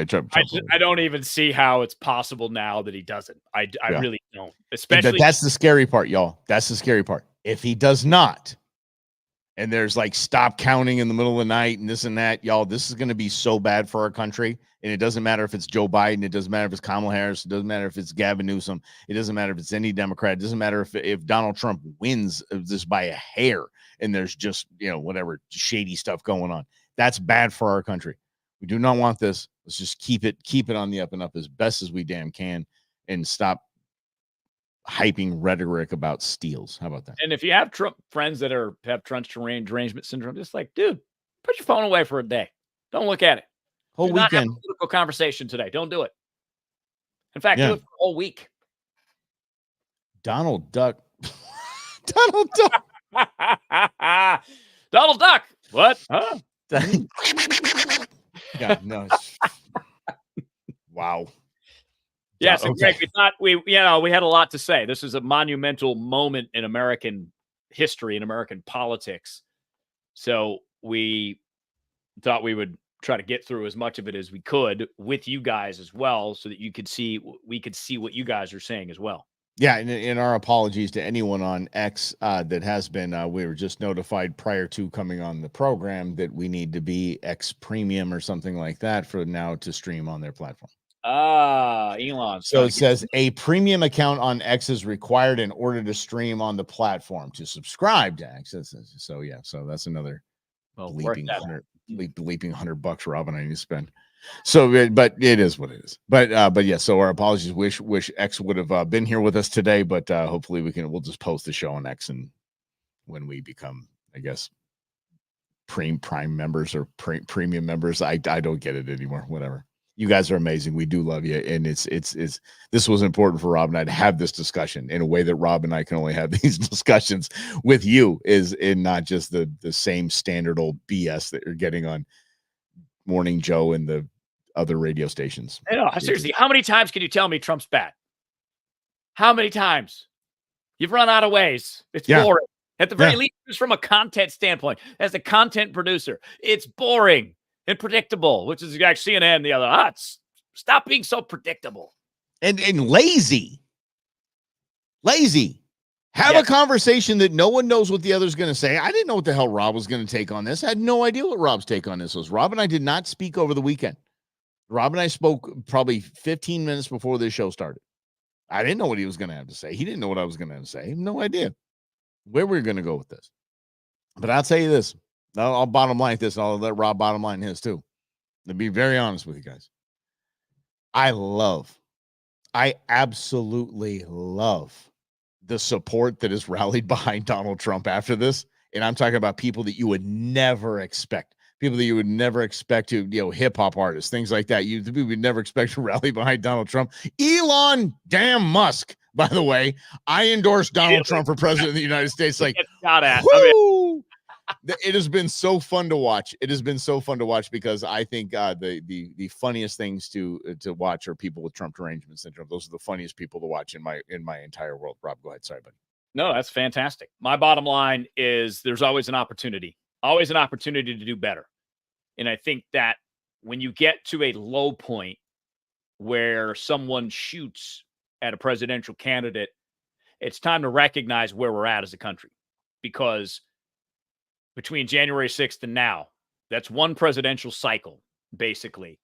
Trump. I don't even see how it's possible now that he doesn't. I really don't. Especially that's the scary part, y'all. That's the scary part. If he does not, and there's like stop counting in the middle of the night and this and that, y'all, this is going to be so bad for our country. And it doesn't matter if it's Joe Biden. It doesn't matter if it's Kamala Harris. It doesn't matter if it's Gavin Newsom. It doesn't matter if it's any Democrat. It doesn't matter if Donald Trump wins this by a hair and there's just, whatever shady stuff going on. That's bad for our country. We do not want this. Let's just keep it on the up and up as best as we damn can, and stop hyping rhetoric about steals. How about that? And if you have Trump friends that have Trump derangement syndrome, just like, dude, put your phone away for a day. Don't look at it. Whole Do not have weekend. a political conversation today. Don't do it. In fact, Yeah. do it for a whole week. Donald Duck. Donald Duck. Donald Duck. What? Huh? Yeah, no. Wow. Yes, Okay. and Greg, we thought we had a lot to say. This is a monumental moment in American history and American politics. So we thought we would try to get through as much of it as we could with you guys as well, so that we could see what you guys are saying as well. Yeah, and our apologies to anyone on X that has been. We were just notified prior to coming on the program that we need to be X Premium or something like that for now to stream on their platform. Elon. So it says a premium account on X is required in order to stream on the platform. To subscribe to X, so yeah, so that's another bleeping $100, Rob, and I need to spend. So, but it is what it is. But yeah. So our apologies. Wish X would have been here with us today, but hopefully we'll just post the show on X, and when we become, I guess, prime members or premium members, I don't get it anymore. Whatever. You guys are amazing. We do love you, and it's this was important for Rob and I to have this discussion in a way that Rob and I can only have these discussions with you, is in not just the same standard old BS that you're getting on Morning Joe and the other radio stations. I know. Seriously, how many times can you tell me Trump's bad? How many times? You've run out of ways. It's boring. At the very least, just from a content standpoint, as a content producer, it's boring and predictable, which is like CNN the other. Stop being so predictable. And lazy. Have a conversation that no one knows what the other's going to say. I didn't know what the hell Rob was going to take on this. I had no idea what Rob's take on this was. Rob and I did not speak over the weekend. Rob and I spoke probably 15 minutes before this show started. I didn't know what he was going to have to say. He didn't know what I was going to have to say. No idea where we're going to go with this. But I'll tell you this. I'll bottom line this, and I'll let Rob bottom line his too. To be very honest with you guys, I absolutely love the support that is rallied behind Donald Trump after this. And I'm talking about people that you would never expect. People that you would never expect to, hip hop artists, things like that. You would never expect to rally behind Donald Trump. Elon damn Musk, by the way, I endorse Donald Trump for president of the United States. Like, it has been so fun to watch. It has been so fun to watch because I think the funniest things to watch are people with Trump derangement syndrome. Those are the funniest people to watch in my entire world. Rob, go ahead. Sorry, buddy. No, that's fantastic. My bottom line is there's always an opportunity to do better. And I think that when you get to a low point where someone shoots at a presidential candidate, it's time to recognize where we're at as a country, because between January 6th and now, that's one presidential cycle, basically,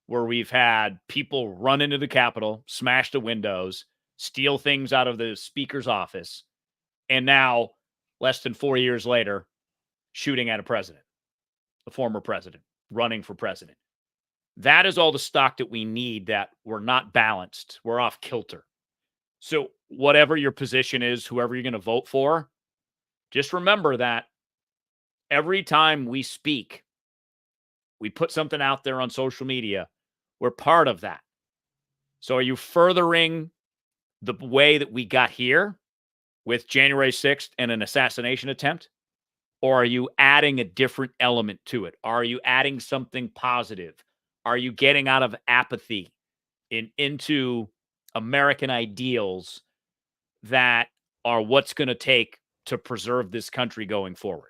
where we've had people run into the Capitol, smash the windows, steal things out of the speaker's office, and now, less than 4 years later, shooting at a president, a former president, running for president. That is all the stock that we need, that we're not balanced. We're off kilter. So whatever your position is, whoever you're going to vote for, just remember that every time we speak, we put something out there on social media, we're part of that. So are you furthering the way that we got here with January 6th and an assassination attempt? Or are you adding a different element to it? Are you adding something positive? Are you getting out of apathy into American ideals that are what's going to take to preserve this country going forward?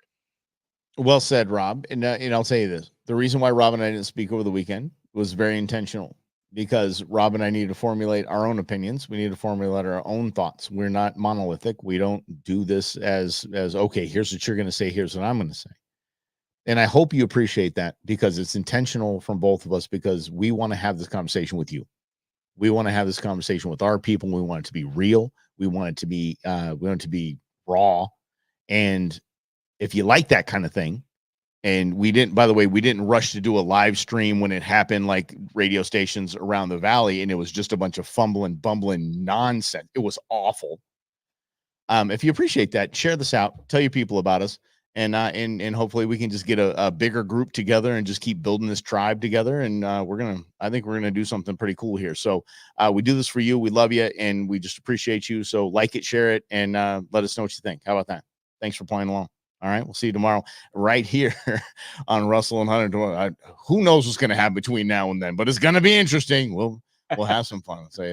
Well said, Rob. And I'll tell you this. The reason why Rob and I didn't speak over the weekend was very intentional, because Rob and I need to formulate our own opinions. We need to formulate our own thoughts. We're not monolithic. We don't do this as okay, here's what you're going to say, here's what I'm going to say. And I hope you appreciate that, because it's intentional from both of us, because we want to have this conversation with you. We want to have this conversation with our people. We want it to be real. We want it to be raw. And if you like that kind of thing, and we didn't rush to do a live stream when it happened, like radio stations around the valley, and it was just a bunch of fumbling, bumbling nonsense. It was awful. If you appreciate that, share this out, tell your people about us. and hopefully we can just get a bigger group together and just keep building this tribe together. And I think we're gonna do something pretty cool here. So we do this for you. We love you, and we just appreciate you. So like it, share it, and let us know what you think. How about that? Thanks for playing along. All right, we'll see you tomorrow right here on Russell and Hunter. Who knows what's going to happen between now and then, but it's going to be interesting. We'll have some fun. I'll say